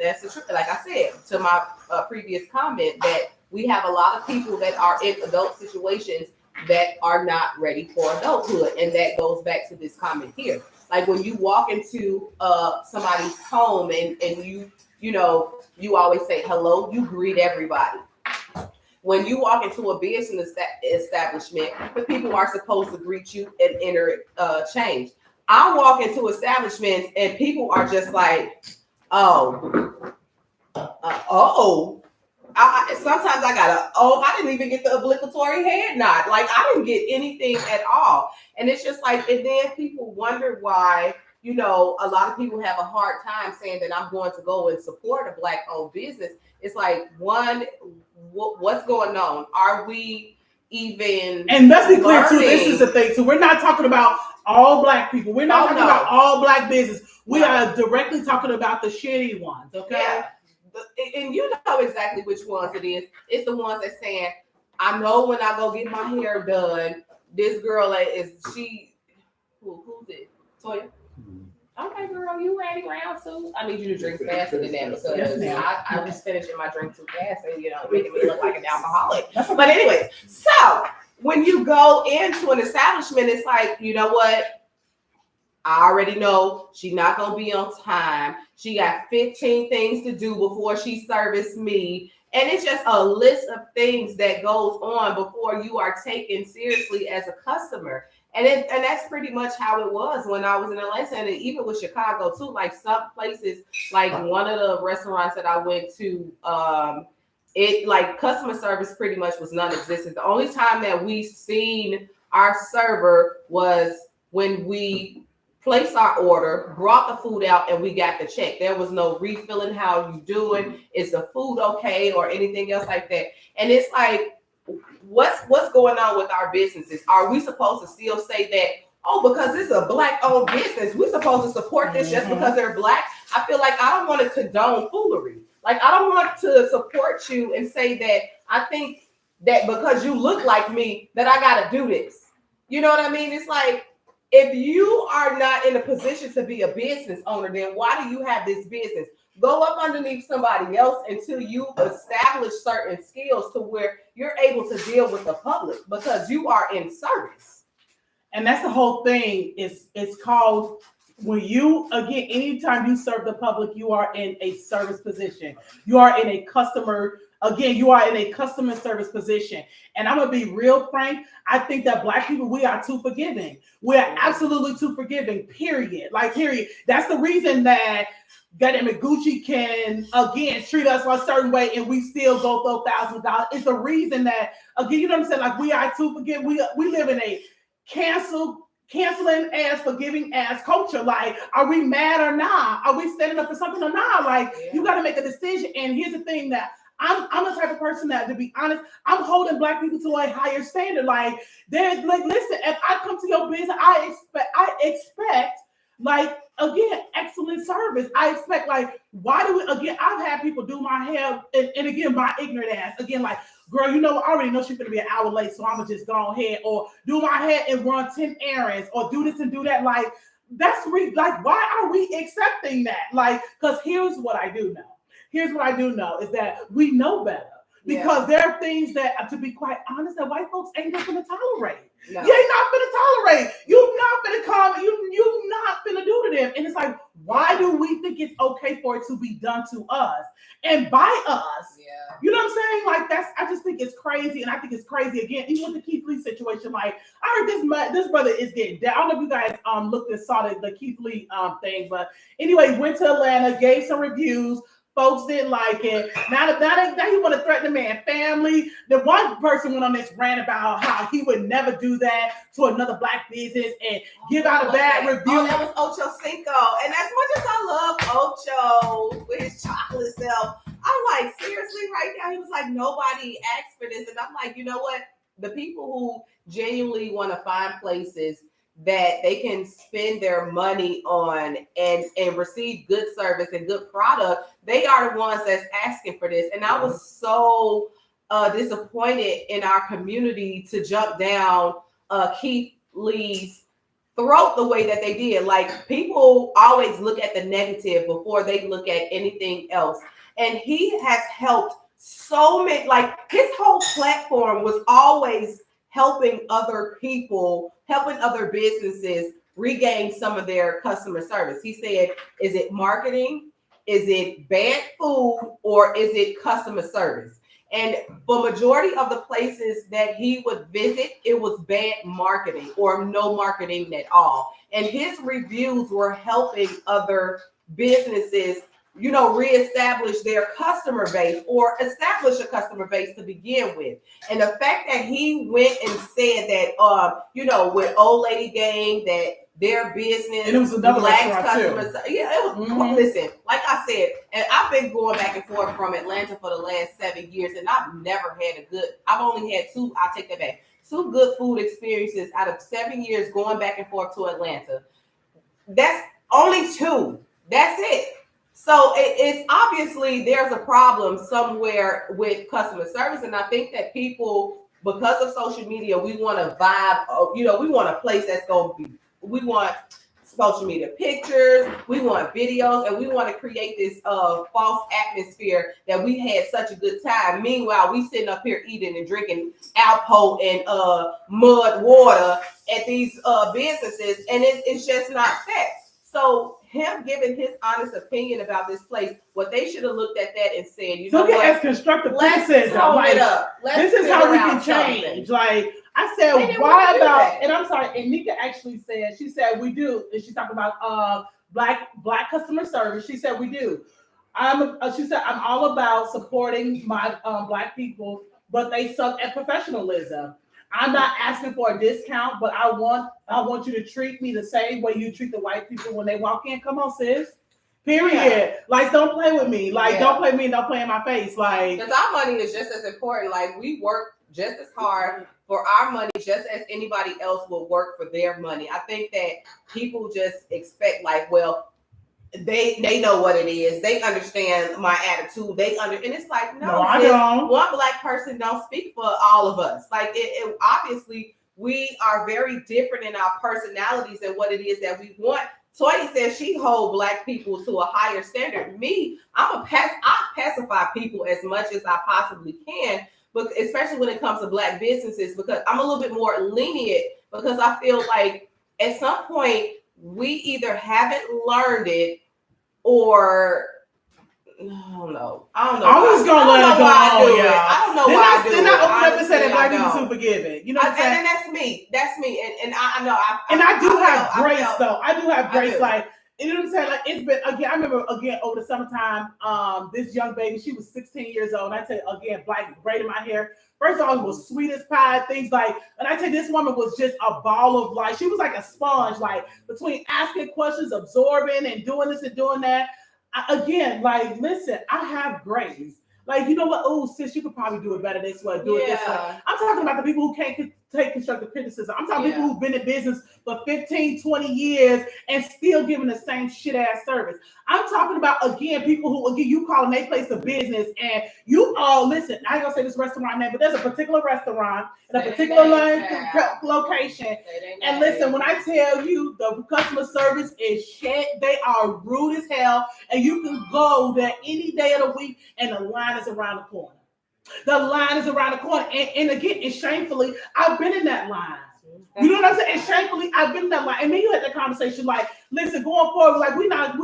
that's the truth. Like I said, to my previous comment, that we have a lot of people that are in adult situations that are not ready for adulthood. And that goes back to this comment here. Like, when you walk into somebody's home and you always say hello, you greet everybody. When you walk into a business establishment, the people are supposed to greet you and interchange. I walk into establishments and people are just like, sometimes I didn't even get the obligatory head nod. Like, I didn't get anything at all. And it's just like, and then people wonder why, a lot of people have a hard time saying that I'm going to go and support a Black-owned business. It's like, one, what's going on? Are we even And let's be clear, too, this is the thing. So we're not talking about all Black people. We're not talking about all Black business. We are directly talking about the shitty ones, okay? Yeah. And you know exactly which ones it is. It's the ones that saying, I know when I go get my hair done, this girl who's it? Toya? Okay, girl, you ready round two? I need you to drink faster than that, because I was finishing my drink too fast and making me look like an alcoholic. But anyways, so when you go into an establishment, it's like, you know what? I already know she's not going to be on time. She got 15 things to do before she serviced me. And it's just a list of things that goes on before you are taken seriously as a customer. And that's pretty much how it was when I was in Atlanta, and even with Chicago too. Like some places, like one of the restaurants that I went to, it like customer service pretty much was non-existent. The only time that we seen our server was when we placed our order, brought the food out, and we got the check. There was no refilling. How you doing? Is the food okay, or anything else like that? And it's like, what's going on with our businesses? Are we supposed to still say that, oh, because this is a Black-owned business, we're supposed to support this just because they're Black? I feel like I don't want to condone foolery. Like, I don't want to support you and say that I think that because you look like me that I got to do this. You know what I mean? It's like, if you are not in a position to be a business owner, then why do you have this business? Go up underneath somebody else until you've established certain skills to where you're able to deal with the public, because you are in service. And that's the whole thing. It's called, when you, again, anytime you serve the public, you are in a service position. You are in a customer service position. And I'm going to be real frank. I think that Black people, we are too forgiving. We are absolutely too forgiving, period. Like, period. That's the reason that goddamn it, Gucci can, again, treat us a certain way and we still go throw $1,000. It's the reason that, again, you know what I'm saying? Like, we are too forgiving. We live in a canceling ass, forgiving ass culture. Like, are we mad or not? Are we standing up for something or not? Like, you got to make a decision. And here's the thing, that I'm the type of person that, to be honest, I'm holding Black people to a higher standard. Like, there's like, listen, if I come to your business, I expect like, again, excellent service. I expect, like, why do we, again, I've had people do my hair, and again, my ignorant ass, again, like, girl, you know, I already know she's gonna be an hour late, so I'm gonna just go ahead or do my hair and run 10 errands or do this and do that. Like, that's like, why are we accepting that? Like, because here's what I do know. Here's what I do know is that we know better. Because there are things that, to be quite honest, that white folks ain't not gonna tolerate. No. You ain't not gonna tolerate. You're not gonna come. You're not gonna do to them. And it's like, why do we think it's okay for it to be done to us and by us? Yeah. You know what I'm saying? Like, I just think it's crazy, and I think it's crazy again. Even with the Keith Lee situation, like, I heard this brother is getting down. I don't know if you guys looked and saw the Keith Lee thing, but anyway, went to Atlanta, gave some reviews. Folks didn't like it. Now he want to threaten the man's family. The one person went on this rant about how he would never do that to another Black business and give out a bad review. Oh, that was Ocho Cinco. And as much as I love Ocho with his chocolate self, I'm like, seriously, right now? He was like, nobody asked for this. And I'm like, you know what? The people who genuinely want to find places that they can spend their money on and receive good service and good product, they are the ones that's asking for this. And I was so disappointed in our community to jump down Keith Lee's throat the way that they did. Like, people always look at the negative before they look at anything else. And he has helped so many, like, his whole platform was always helping other people, helping other businesses regain some of their customer service. He said, is it marketing? Is it bad food? Or is it customer service? And for majority of the places that he would visit, it was bad marketing or no marketing at all. And his reviews were helping other businesses, you know, reestablish their customer base or establish a customer base to begin with. And the fact that he went and said that, you know, with Old Lady Gang, that their business, and it was another Black customers. Yeah, it was. Listen, like I said, and I've been going back and forth from Atlanta for the last 7 years, and I've never had I've only had two. I'll take that back. 2 good food experiences out of 7 years going back and forth to Atlanta. That's only 2. That's it. So it's obviously there's a problem somewhere with customer service. And I think that people, because of social media, we want to vibe, you know, we want a place that's going to be, we want social media pictures, we want videos, and we want to create this false atmosphere that we had such a good time. Meanwhile, we sitting up here eating and drinking Alpo and mud water at these businesses, and it's just not fair. So him giving his honest opinion about this place, what they should have looked at that and said, you know what? As constructive criticism. Like, this is how we can change. Like I said, why about? And I'm sorry. And Nika actually said, she said we do, and she talked about black customer service. She said we do. She said I'm all about supporting my black people, but they suck at professionalism. I'm not asking for a discount, but I want you to treat me the same way you treat the white people when they walk in. Come on, sis. Period. Yeah. Like, don't play with me. Like, don't play with me and don't play in my face. Like, because our money is just as important. Like, we work just as hard for our money, just as anybody else will work for their money. I think that people just expect, like, well, they know what it is. They understand my attitude. And it's like, no, I don't. One black person don't speak for all of us. Like, it obviously we are very different in our personalities and what it is that we want. Toya says she hold black people to a higher standard. Me, I pacify people as much as I possibly can, but especially when it comes to black businesses, because I'm a little bit more lenient, because I feel like at some point we either haven't learned it or I don't know. I'm just gonna let it go. I don't know why I do it. Then I open up and say that black people too forgiving. You know what I'm saying? And that's me. That's me. And I know. I do have grace though. I do have grace. Like, you know what I'm saying? Like, it's been again. I remember over the summertime. This young baby, she was 16 years old. And I tell you again, black braid in my hair. First of all, it was sweet as pie, things like, and I tell you, this woman was just a ball of life. She was like a sponge, like between asking questions, absorbing, and doing this and doing that. Again, like, listen, I have grace. Like, you know what? Oh, sis, you could probably do it better this way. Do it this way. I'm talking about the people who can't take constructive criticism. I'm talking people who've been in business for 15, 20 years and still giving the same shit ass service. I'm talking about, again, people who, again, you calling their place a business and you all, listen, I ain't gonna say this restaurant name, but there's a particular restaurant in a particular location. And listen, when I tell you the customer service is shit, they are rude as hell, and you can go there any day of the week and the line is around the corner. The line is around the corner. And again, and shamefully, I've been in that line. You know what I'm saying? And shamefully, I've been in that line. And then you had that conversation like, listen, going forward, like, we're not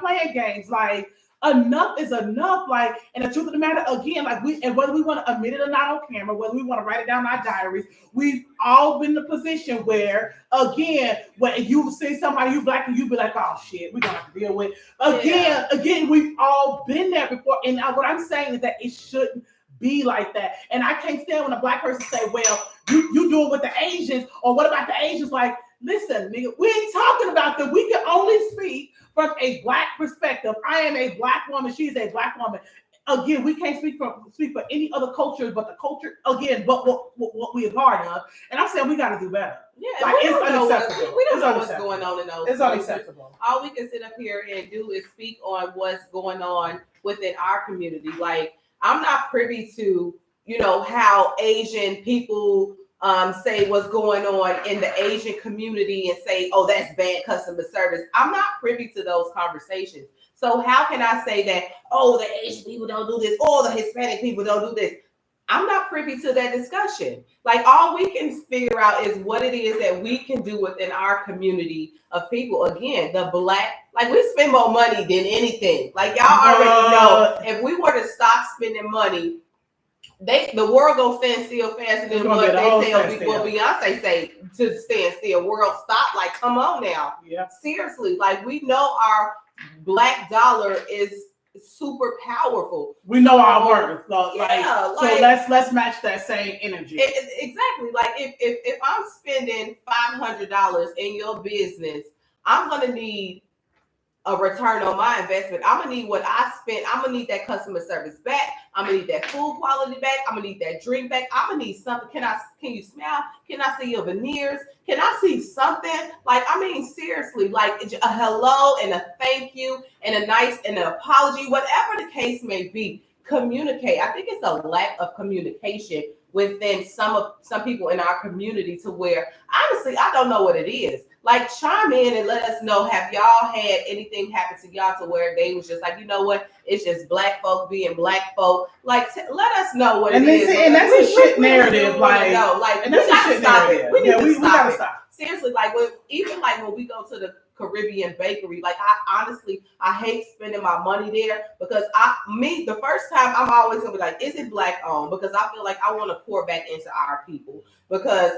playing games. Like, enough is enough. Like, and the truth of the matter, again, like, whether we want to admit it or not on camera, whether we want to write it down in our diaries, we've all been in a position where, again, when you see somebody you black and you be like, oh shit, we're gonna have to deal with. Again, we've all been there before. And what I'm saying is that it shouldn't be like that. And I can't stand when a black person say, well, you do it with the Asians, or what about the Asians? Like, listen, nigga, we ain't talking about them. We can only speak from a black perspective. I am a black woman. She's a black woman. Again, we can't speak for any other culture but the culture, again, but what we are part of. And I'm saying we got to do better. Yeah, like, it's unacceptable. We don't know what's going on in those. It's unacceptable. All we can sit up here and do is speak on what's going on within our community. Like, I'm not privy to, you know, how Asian people say what's going on in the Asian community and say, oh, that's bad customer service. I'm not privy to those conversations. So how can I say that, oh, the Asian people don't do this, or the Hispanic people don't do this? I'm not privy to that discussion. Like, all we can figure out is what it is that we can do within our community of people. Again, the black, like, we spend more money than anything. Like, y'all already know, if we were to stop spending money, the world gonna stand still faster than what they say. What Beyonce say to stand still. World stop. Like, come on now. Yeah. Seriously, like, we know our black dollar is super powerful. We know our worth. So let's match that same energy. Exactly. Like, if I'm spending $500 in your business, I'm gonna need a return on my investment. I'm gonna need what I spent. I'm gonna need that customer service back. I'm gonna need that food quality back. I'm gonna need that drink back. I'm gonna need something. Can you smile? Can I see your veneers? Can I see something? Like, I mean, seriously, like a hello and a thank you and a nice and an apology, whatever the case may be. Communicate. I think it's a lack of communication within some people in our community, to where, honestly, I don't know what it is. Like, chime in and let us know, have y'all had anything happen to y'all to where they was just like, you know what, it's just black folk being black folk. Like, let us know what and it is. And that's a shit narrative. Like, and that's a shit narrative. We gotta stop. Seriously, like when we go to the Caribbean bakery, like I hate spending my money there because the first time I'm always gonna be like, is it black owned? Because I feel like I want to pour back into our people because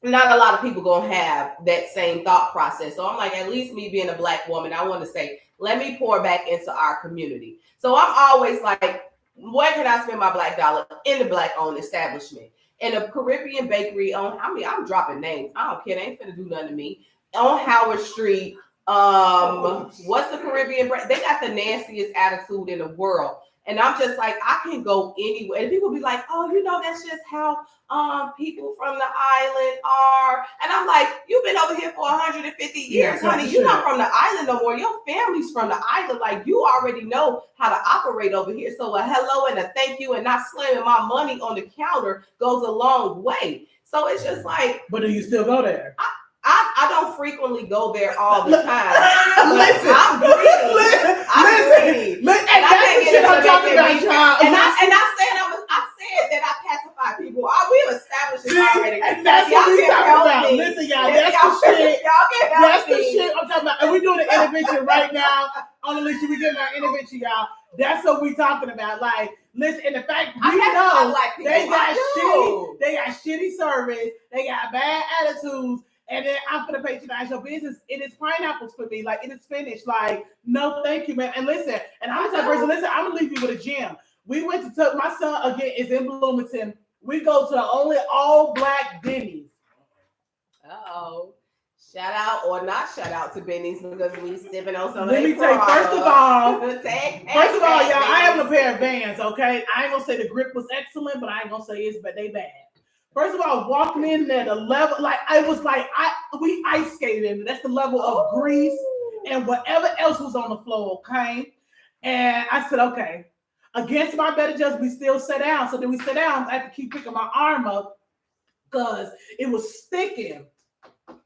not a lot of people gonna have that same thought process. So I'm like, at least me being a black woman, I want to say, let me pour back into our community. So I'm always like, where can I spend my black dollar? In the black owned establishment. In a Caribbean bakery I'm dropping names. I don't care. They ain't finna do nothing to me. On Howard Street. What's the Caribbean brand? They got the nastiest attitude in the world. And I'm just like, I can go anywhere. And people be like, oh, that's just how people from the island are. And I'm like, you've been over here for 150 years, honey. You're not from the island no more. Your family's from the island. Like, you already know how to operate over here. So a hello and a thank you and not slamming my money on the counter goes a long way. So it's just like. But do you still go there? I don't frequently go there all the time. Listen, I'm greedy. And that's the shit I'm talking about, child. And I said that I pacify people. We've established this already. And that's what we talking about. Listen, y'all, that's the shit. That's the shit I'm talking about. And we're doing an intervention right now. On Alicia, we getting our intervention, y'all. That's what we talking about. Like, listen, and the fact we know they got shitty service, they got bad attitudes. And then I'm gonna patronize your business. It is pineapples for me. Like, it is finished. Like, no, thank you, man. And listen, and I'm the type of person, listen, I'm gonna leave you with a gem. We went to my son again is in Bloomington. We go to the only all black Denny's. Shout out or not shout out to Benny's because we sipping on some. Let me tell you, first of all, y'all, I have a pair of Vans, okay? I ain't gonna say the grip was excellent, but I ain't gonna say but they bad. First of all, walking in there, the level, like, I was like, we ice skated in. That's the level of grease and whatever else was on the floor, okay? And I said, okay, against my better judgment, we still sat down. So then we sat down. I had to keep picking my arm up because it was sticking to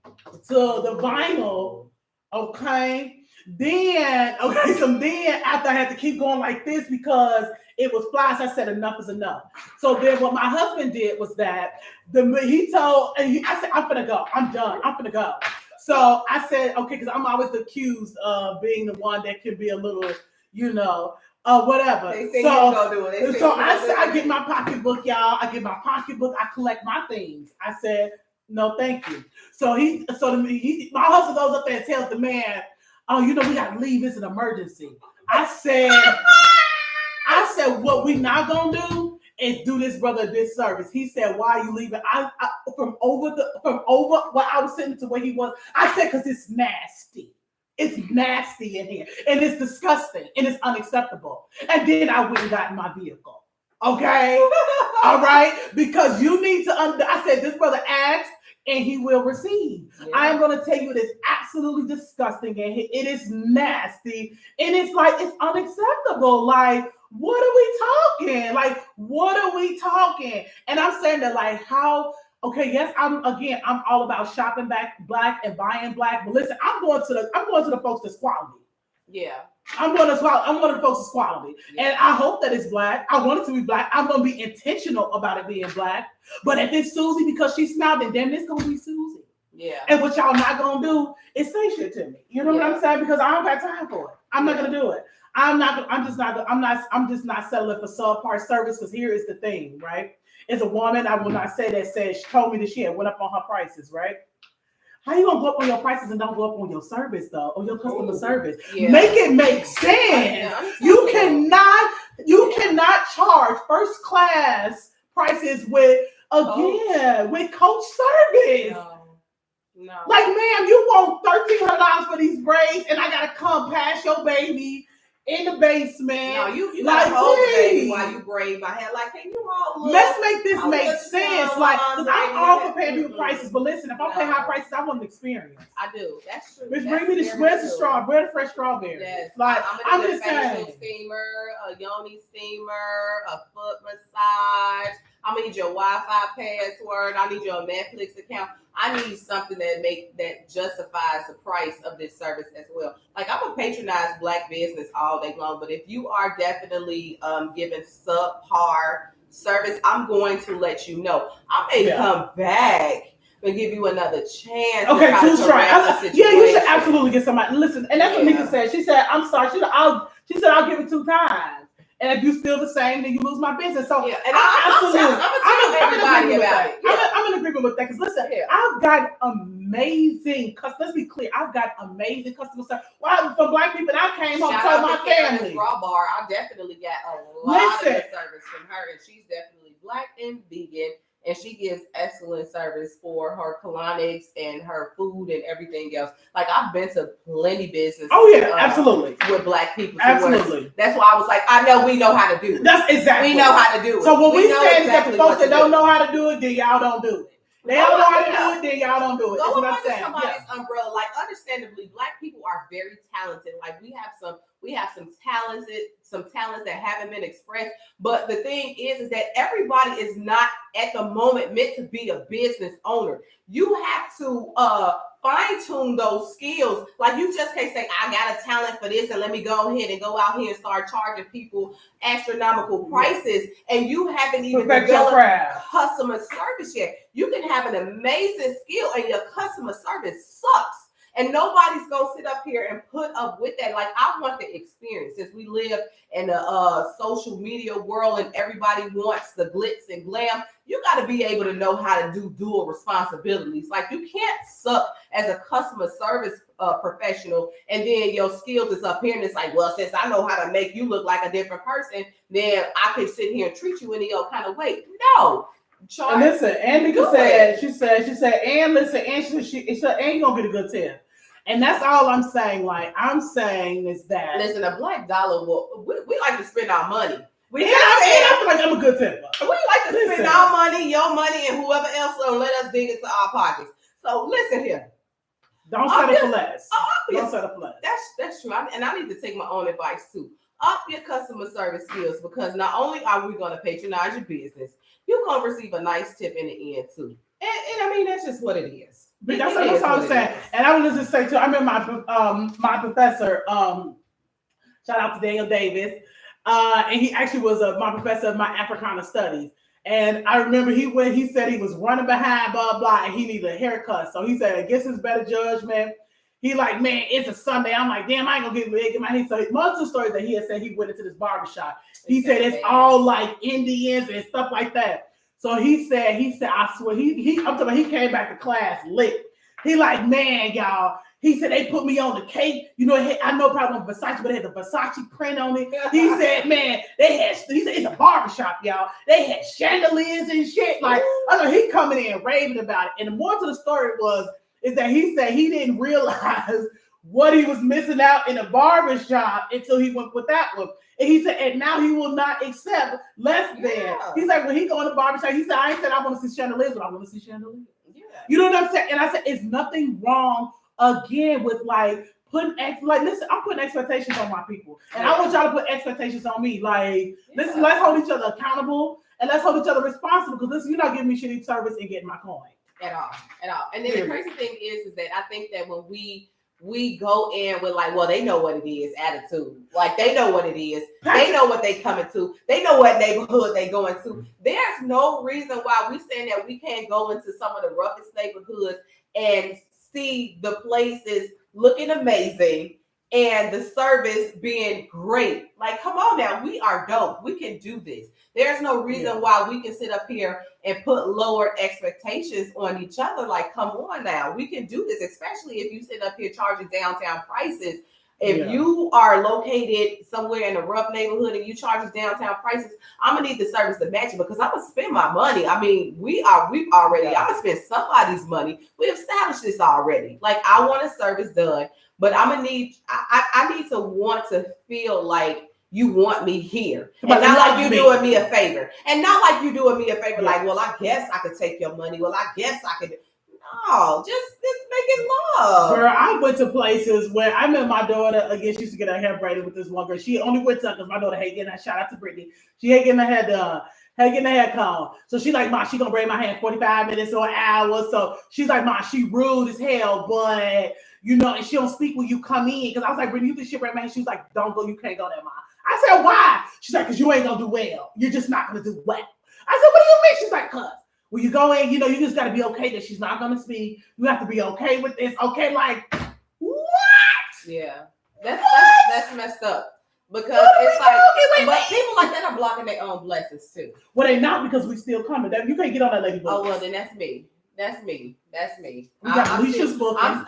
the vinyl, okay? Then after I had to keep going like this because it was flies, I said enough is enough. So then what my husband did was that I said, I'm gonna go. I'm done. I'm gonna go. So I said, okay, because I'm always accused of being the one that can be a little, whatever. I get my pocketbook, y'all. I get my pocketbook. I collect my things. I said, no, thank you. So my husband goes up there and tells the man, oh, we gotta leave. It's an emergency. I said, what we not gonna do is do this brother a disservice. He said, why are you leaving? From over where I was sitting to where he was. I said, because it's nasty. It's nasty in here. And it's disgusting. And it's unacceptable. And then I went and got in my vehicle. Okay? All right? Because you need to I said, this brother asked and he will receive. Yeah. I am going to tell you it is absolutely disgusting and it is nasty. And it's like, it's unacceptable. Like, what are we talking? Like, what are we talking? And I'm saying that, like, how, okay, yes, I'm all about shopping back black and buying black. But listen, I'm going to the folks that's quality. Yeah. I'm one of the folks that's quality. Yeah. And I hope that it's black. I want it to be black. I'm going to be intentional about it being black. But if it's Susie because she smiled, then it's going to be Susie. Yeah. And what y'all not going to do is say shit to me. You know what I'm saying? Because I don't got time for it. I'm not going to do it. I'm just not settling for subpar service because here is the thing, right? As a woman, I will not say that she told me that she had went up on her prices, right? How you gonna go up on your prices and don't go up on your service though, or your customer service? Yeah. Make it make sense. You cannot charge first class prices with coach service. No. Like, ma'am, you want $1,300 for these braids, and I gotta come past your baby in the basement. No, you like hold the baby while you braid my hair. Like, can you hold? Let's make this make sense. Like, because I'm all for paying people prices, but listen, if I pay high prices, I want an experience. I do. That's true. Which bring me the fresh strawberry. Yes. Like, I'm just saying. Steamer, a yoni steamer, a foot massage. I'm gonna need your Wi-Fi password. I need your Netflix account. I need something that justifies the price of this service as well. Like I'm gonna patronize Black business all day long, but if you are definitely giving subpar service, I'm going to let you know. I may come back and give you another chance. Okay, too strong. Yeah, you should absolutely get somebody. Listen, and that's what Nika said. She said, "I'm sorry." She said, "I'll give it 2 times." And if you still the same, then you lose my business. So yeah, and I'm in agreement with that. Because listen, I've got amazing customers. Let's be clear, I've got amazing customer service. Well, for Black people, I came home to my family. Raw Bar, I definitely got a lot of service from her, and she's definitely Black and vegan. And she gives excellent service for her colonics and her food and everything else. Like I've been to plenty business. Oh yeah, absolutely. With Black people. Absolutely. That's why I was like, I know we know how to do it. That's exactly. We know how to do it. So when we say that the folks that don't know how to do it, then y'all don't do it. They don't know how to do it, then y'all don't do it. Go under somebody's umbrella. Like understandably, Black people are very talented. Like we have some talents that haven't been expressed. But the thing is that everybody is not at the moment meant to be a business owner. You have to fine-tune those skills. Like you just can't say, I got a talent for this and let me go ahead and go out here and start charging people astronomical prices. And you haven't even developed customer service yet. You can have an amazing skill and your customer service sucks. And nobody's gonna sit up here and put up with that. Like I want the experience. Since we live in a social media world and everybody wants the glitz and glam, you got to be able to know how to do dual responsibilities. Like you can't suck as a customer service professional, and then your skills is up here, and it's like, well, since I know how to make you look like a different person, then I can sit here and treat you any old kind of way. No. And listen, and Nika said, she said, and listen, and she said, and you gonna get a good tip. And that's all I'm saying. Like I'm saying is that listen, a Black dollar we like to spend our money. I feel like I'm a good tipper. We like to spend our money, your money, and whoever else will let us dig into our pockets. So listen here. Don't settle for less. Don't settle for less. That's true. And I need to take my own advice too. Up your customer service skills, because not only are we going to patronize your business, you're going to receive a nice tip in the end too. And I mean, that's just what it is. But that's what I'm saying. And I would just say too, I remember my professor, shout out to Daniel Davis, and he actually was my professor of my Africana studies. And I remember he said he was running behind, blah, blah, and he needed a haircut. So he said, against his better judgment, he like, man, it's a Sunday. I'm like, damn, I ain't gonna get my hair. So most of the stories that he had said, he went into this barbershop. He said it's all like Indians and stuff like that. So he said, I swear, I'm talking about, he came back to class lit. He like, man, y'all. He said they put me on the cake. You know, I know probably on Versace, but they had the Versace print on it. He said, man, he said it's a barbershop, y'all. They had chandeliers and shit. Like, I know he coming in raving about it. And the more to the story is that he said he didn't realize what he was missing out in a barbershop until he went with that one. And he said, and now he will not accept less than. He's like, when he go in the barbershop, he said, I ain't said I want to see chandeliers, but I want to see chandeliers. Yeah. You know what I'm saying? And I said, it's nothing wrong again with like putting listen, I'm putting expectations on my people. And I want y'all to put expectations on me. Like, listen, let's hold each other accountable and let's hold each other responsible, because listen, you're not giving me shitty service and getting my coin. At all. And then the crazy thing is that I think that when we go in with like, well, they know what it is attitude. Like they know what it is. They know what they coming to. They know what neighborhood they going to. There's no reason why we saying that we can't go into some of the roughest neighborhoods and see the places looking amazing and the service being great. Like, come on now, we are dope. We can do this. There's no reason why we can sit up here and put lower expectations on each other. Like, come on now, we can do this, especially if you sit up here charging downtown prices. If you are located somewhere in a rough neighborhood and you charge downtown prices, I'm gonna need the service to match it, because I'm gonna spend my money. I mean, I'm gonna spend somebody's money. We established this already. Like, I want a service done, but I'm gonna need, I need to want to feel like you want me here. And not like you doing me a favor. And not like you doing me a favor, like, well, I guess I could take your money. Well, I guess I could. No, just make it love. Girl, I went to places where I met my daughter. Again, she used to get her hair braided with this one girl. She only went to, because my daughter hated getting that. Shout out to Brittany. She hated getting her hair done. getting her hair combed. So she's like, Ma, she gonna braid my hair in 45 minutes or an hour. So she's like, Ma, she rude as hell, but you know, and she don't speak when you come in. Cause I was like, Brittany, you think she braid my hair? She was like, don't go, you can't go there, Ma. I said, why? She's like, cause you ain't gonna do well. You're just not gonna do well. I said, what do you mean? She's like, cuz when you go in, you know, you just gotta be okay that she's not gonna speak. You have to be okay with this. Okay, like, what? Yeah. That's messed up. Because it's like, but people like that are blocking their own blessings too. Well, they not because we still coming. You can't get on that lady book. Oh well, then that's me. That's me. We got Alicia's booking.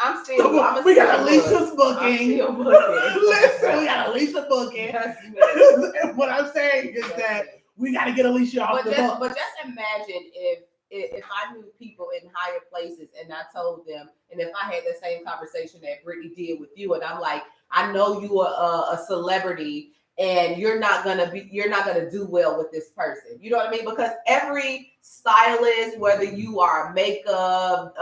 We got Alicia's booking. Listen, we got Alicia booking. What I'm saying is that we got to get Alicia off the book. But just imagine if I knew people in higher places and I told them, and if I had the same conversation that Brittany did with you, and I'm like, I know you are a celebrity and you're not gonna do well with this person. You know what I mean? Because every stylist, whether you are a makeup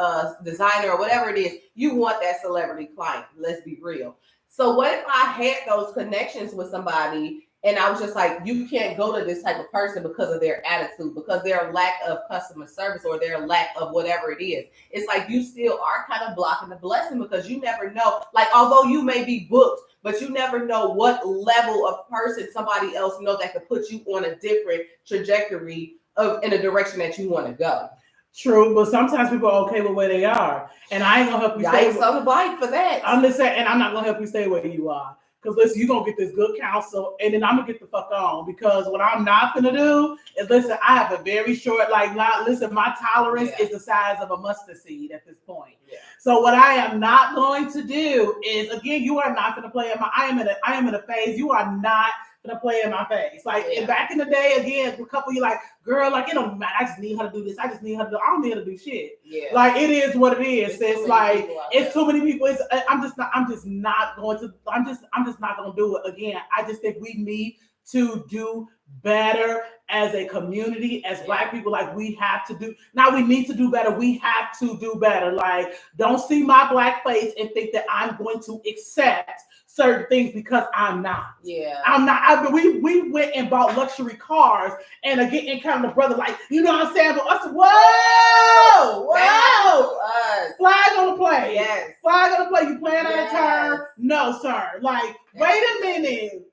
designer or whatever it is, you want that celebrity client. Let's be real. So what if I had those connections with somebody and I was just like, you can't go to this type of person because of their attitude, because their lack of customer service or their lack of whatever it is. It's like you still are kind of blocking the blessing because you never know. Like, although you may be booked, but you never know what level of person somebody else knows that could put you on a different trajectory in a direction that you want to go. True, but sometimes people are okay with where they are. And I ain't gonna help you stay. So the bite for that. I'm just saying, and I'm not gonna help you stay where you are. Because listen, you're gonna get this good counsel, and then I'm gonna get the fuck on. Because what I'm not gonna do is listen, I have a very short, my tolerance is the size of a mustard seed at this point. Yeah. So what I am not going to do is, again, you are not gonna play in my I am in a phase, you are not gonna play in my face. Like back in the day, again, a couple of you like, girl, like it don't matter. I just need her to do this. I just need her to do. I don't need her to do shit. Yeah. Like it is what it is. It's like it's too many people. I'm just not going to do it again. I just think we need to do better as a community, as Black people. Like we have to do. Now we need to do better. We have to do better. Like don't see my Black face and think that I'm going to accept certain things because I'm not. Yeah. I'm not. We went and bought luxury cars and again encountered a brother like, you know what I'm saying? But us, whoa. Flag on the play. Yes. Flag on the play. You playing out of turn? No, sir. Like, wait a minute.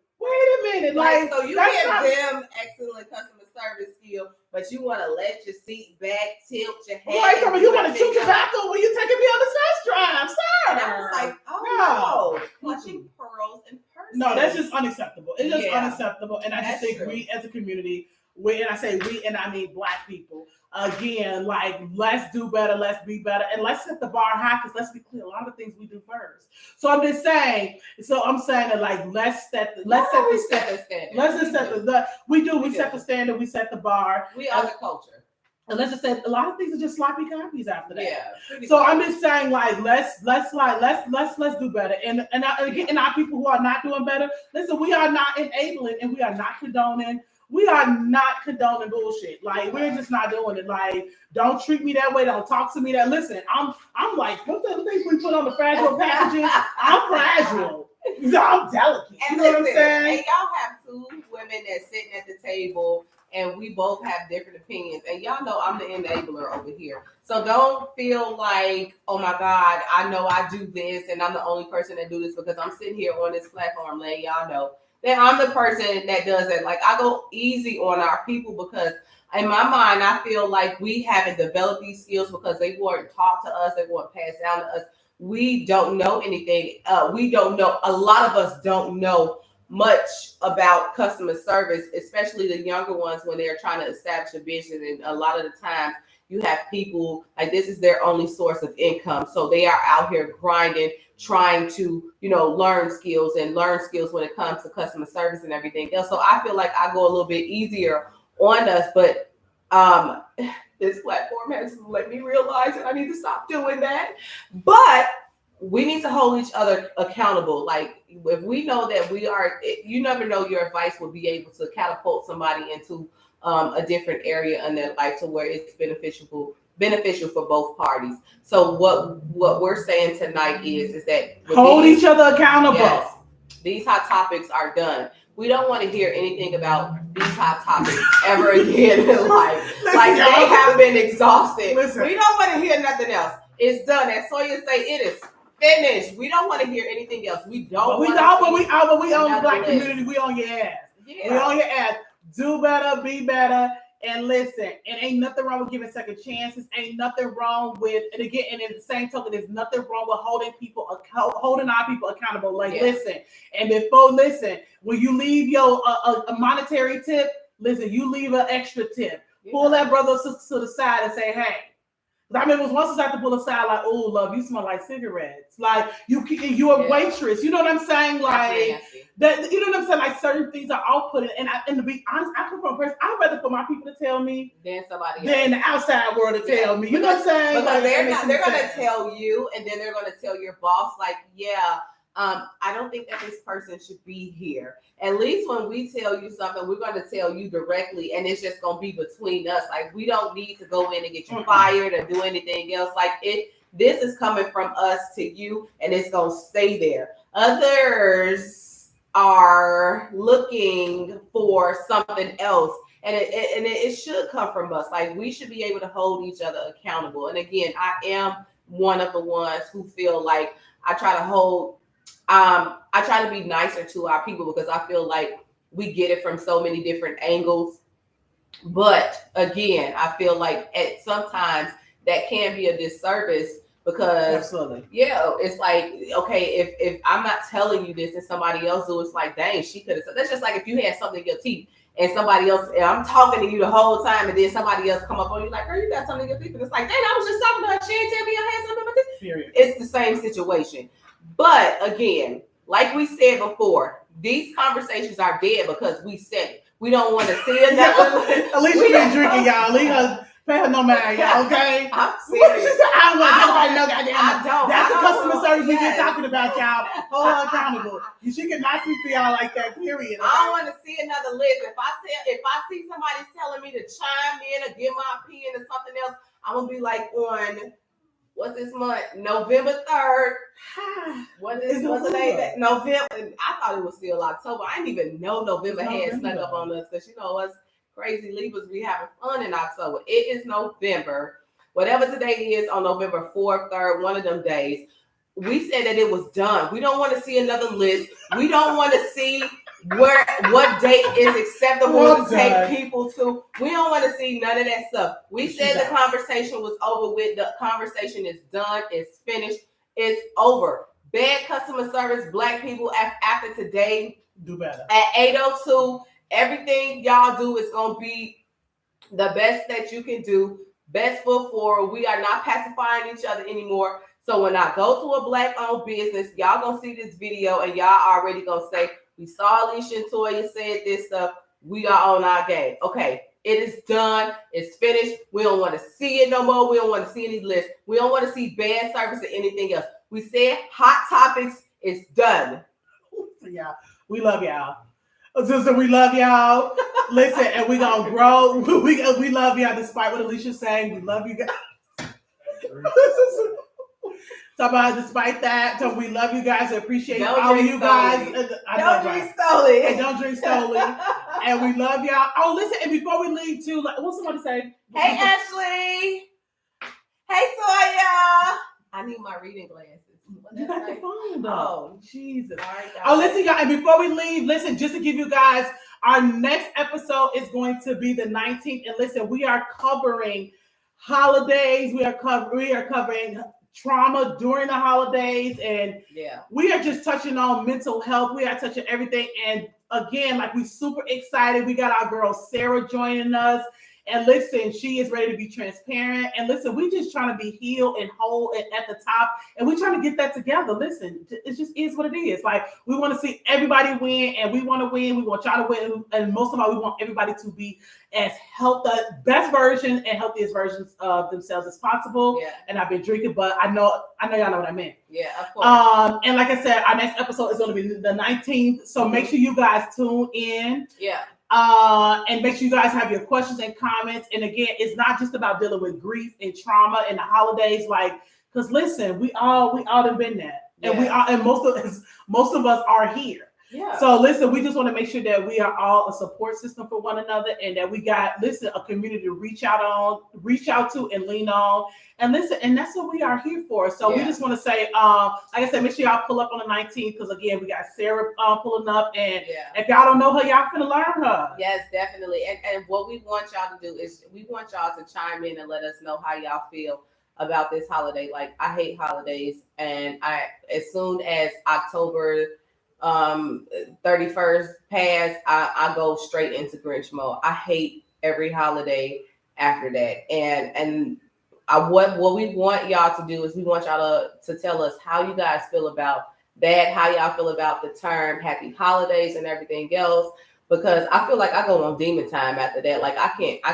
Like, so you give them excellent customer service skill, but you want to let your seat back, tilt your head. Right, so you want to chew tobacco when you're taking me on the test drive, sir. And I was like, oh no, clutching pearls in person. No, that's just unacceptable. It's just unacceptable. And I just think we as a community, and I say we, and I mean Black people, again, like let's do better, let's be better, and let's set the bar high. Because let's be clear, a lot of things we do first. So I'm just saying. So I'm saying that like let's set the standard. Let's just set we set the standard. We set the bar. We are the culture. And let's just say a lot of things are just sloppy copies after that. Yeah. So I'm just saying like let's do better. And again, our people who are not doing better, listen, we are not enabling and we are not condoning. We are not condoning bullshit. Like we're just not doing it. Like don't treat me that way. Don't talk to me that. Listen, I'm like what the things we put on the fragile packages. I'm fragile. I'm delicate. And you know what I'm saying? And y'all have two women that's sitting at the table, and we both have different opinions. And y'all know I'm the enabler over here. So don't feel like, oh my God, I know I do this, and I'm the only person that do this because I'm sitting here on this platform letting y'all know that I'm the person that does it. Like I go easy on our people because in my mind, I feel like we haven't developed these skills because they weren't taught to us. They weren't passed down to us. We don't know anything. We don't know. A lot of us don't know much about customer service, especially the younger ones when they're trying to establish a business. And a lot of the times you have people like this is their only source of income. So they are out here grinding, trying to, learn skills when it comes to customer service and everything else. So I feel like I go a little bit easier on us, but this platform has let me realize that I need to stop doing that. But we need to hold each other accountable. Like if we know that you never know your advice will be able to catapult somebody into a different area in their life to where it's beneficial for both parties. So what we're saying tonight is that hold each other accountable. Yes, these hot topics are done. We don't want to hear anything about these hot topics ever again in life. Like, y'all. they have been exhausted. Listen. We don't want to hear nothing else. It's done. As Soya say, it is finished. We don't want to hear anything else. We don't. But we own the black community. We on your ass. Yeah. We on your ass. Do better, be better. And listen, and ain't nothing wrong with giving second chances. Ain't nothing wrong with, and again, and in the same token, there's nothing wrong with holding our people accountable. Like, listen, and when you leave your a monetary tip, listen, you leave an extra tip. Yeah. Pull that brother or sister to the side and say, hey. I mean, it was once I had to pull aside, like, oh, love, you smell like cigarettes. Like, you're a waitress. You know what I'm saying? Like, that, you know what I'm saying? Like, certain things are off-putting. And to be honest, I come from a person, I'd rather for my people to tell me than somebody else. Than the outside world to tell me. You know what I'm saying? Because they're going to tell you, and then they're going to tell your boss, like, I don't think that this person should be here. At least when we tell you something, we're going to tell you directly, and it's just going to be between us. Like, we don't need to go in and get you fired or do anything else. Like, this is coming from us to you, and it's going to stay there. Others are looking for something else, and it should come from us. Like, we should be able to hold each other accountable. And again, I am one of the ones who feel like I try to be nicer to our people because I feel like we get it from so many different angles. But again, I feel like sometimes that can be a disservice because absolutely, it's like, okay, if I'm not telling you this and somebody else do, it's like, dang, she could have said. That's just like if you had something in your teeth and somebody else, and I'm talking to you the whole time, and then somebody else come up on you like, girl, you got something in your teeth, and it's like, dang, I was just talking to her. She didn't tell me I had something in my teeth. Period. It's the same situation. But again, like we said before, these conversations are dead because we said it. We don't want to see another. Alicia been drinking, y'all. Alicia, pay her no mind, y'all. Okay. I'm serious. I don't want nobody know. Goddamn. I don't. That's the customer service we yes. been talking about, y'all. Hold her accountable. She cannot speak to y'all like that. Period. Okay? I don't want to see another list. If I see somebody telling me to chime in or give my opinion or something else, I'm gonna be like on. What's this month? November 3rd. What's the day? November. I thought it was still October. I didn't even know November had snuck up on us because you know us crazy Libras, we having fun in October. It is November. Whatever today is on November 4th, 3rd, one of them days. We said that it was done. We don't want to see another list. We don't want to see what date is acceptable to take people to. We don't want to see none of that stuff. We said the conversation was over with. The conversation is done. It's finished. It's over. Bad customer service, black people after today. Do better. At 8:02, everything y'all do is going to be the best that you can do. Best foot forward. We are not pacifying each other anymore. So when I go to a black-owned business, y'all going to see this video and y'all already going to say, we saw Alicia and Toya said this stuff. We are on our game. Okay, it is done. It's finished. We don't want to see it no more. We don't want to see any lists. We don't want to see bad service or anything else. We said hot topics is done. Yeah, we love y'all. So we love y'all. Listen, and we gonna grow. We love y'all despite what Alicia's saying. We love you guys. Despite that, so we love you guys. I appreciate all of you guys. Don't drink Stoli. And don't drink Stoli. And we love y'all. Oh, listen, and before we leave too, like, what's somebody say? Hey, Ashley. Hey, Toya. I need my reading glasses. You got the phone though. Oh, Jesus. All right, listen, y'all, and before we leave, listen, just to give you guys, our next episode is going to be the 19th. And listen, we are covering holidays. We are covering trauma during the holidays, and we are just touching on mental health. We are touching everything, and again, like, we super excited. We got our girl Sarah joining us, and listen, she is ready to be transparent, and listen, we just trying to be healed and whole and at the top, and we trying to get that together. Listen, it just is what it is. Like, we want to see everybody win, and we want to win. We want y'all to win, and most of all, we want everybody to be as the best version and healthiest versions of themselves as possible. Yeah. And I've been drinking, but I know y'all know what I meant. Yeah, of course. And like I said, our next episode is going to be the 19th. So make sure you guys tune in. Yeah. And make sure you guys have your questions and comments. And again, it's not just about dealing with grief and trauma and the holidays. Like, because listen, we all have been there, and most of us are here. Yeah. So listen, we just want to make sure that we are all a support system for one another, and that we got a community to reach out to, and lean on, and listen, and that's what we are here for. So we just want to say, like I said, make sure y'all pull up on the 19th, because again, we got Sarah pulling up, and if y'all don't know her, y'all finna learn her. Yes, definitely. And what we want y'all to do is we want y'all to chime in and let us know how y'all feel about this holiday. Like, I hate holidays, and as soon as October 31st pass, I go straight into Grinch mode. I hate every holiday after that. And what we want y'all to do is we want y'all to tell us how you guys feel about that, how y'all feel about the term happy holidays and everything else, because I feel like I go on demon time after that. Like, I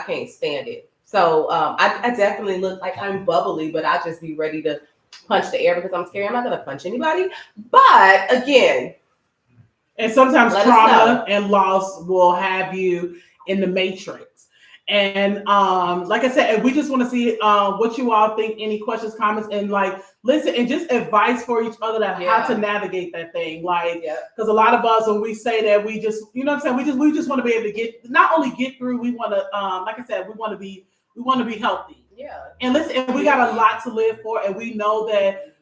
can't stand it. So I definitely look like I'm bubbly, but I just be ready to punch the air because I'm scared. I'm not gonna punch anybody. But again, and sometimes trauma and loss will have you in the matrix. And like I said, we just want to see what you all think, any questions, comments, and like listen, and just advice for each other that how to navigate that thing. Like, because a lot of us, when we say that, we just, you know what I'm saying, we just want to be able to get, not only get through, we want to like I said, we want to be healthy. Yeah. And listen, and we got a lot to live for, and we know that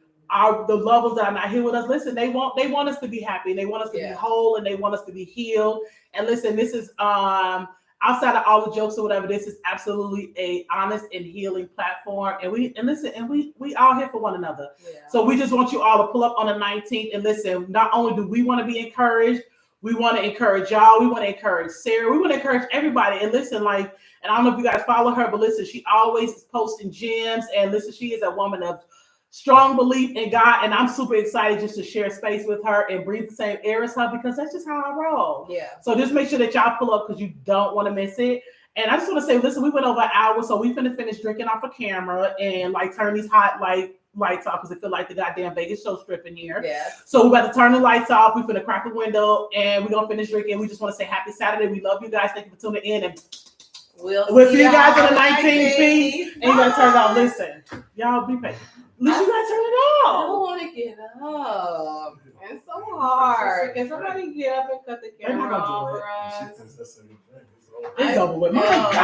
the lovers that are not here with us, listen, they want us to be happy, and they want us to be whole, and they want us to be healed. And listen, this is outside of all the jokes or whatever, this is absolutely a honest and healing platform. And we all here for one another. Yeah. So we just want you all to pull up on the 19th, and listen, not only do we want to be encouraged, we want to encourage y'all. We want to encourage Sarah. We want to encourage everybody. And listen, like, and I don't know if you guys follow her, but listen, she always is posting gems. And listen, she is a woman of strong belief in God. And I'm super excited just to share space with her and breathe the same air as her, because that's just how I roll. Yeah. So just make sure that y'all pull up, because you don't want to miss it. And I just want to say, listen, we went over an hour, so we finna finish drinking off a camera and like turn these hot lights off, because I feel like the goddamn Vegas show strip in here. Yeah. So we're about to turn the lights off. We're finna crack a window, and we're gonna finish drinking. We just want to say happy Saturday. We love you guys. Thank you for tuning in, and we'll see you guys on the 19th. Peace. And you gotta turn it off. Listen, y'all be patient. At least you gotta turn it off. I don't want to get up. It's so hard. Can somebody get up and cut the camera off for us? It's over with. My God.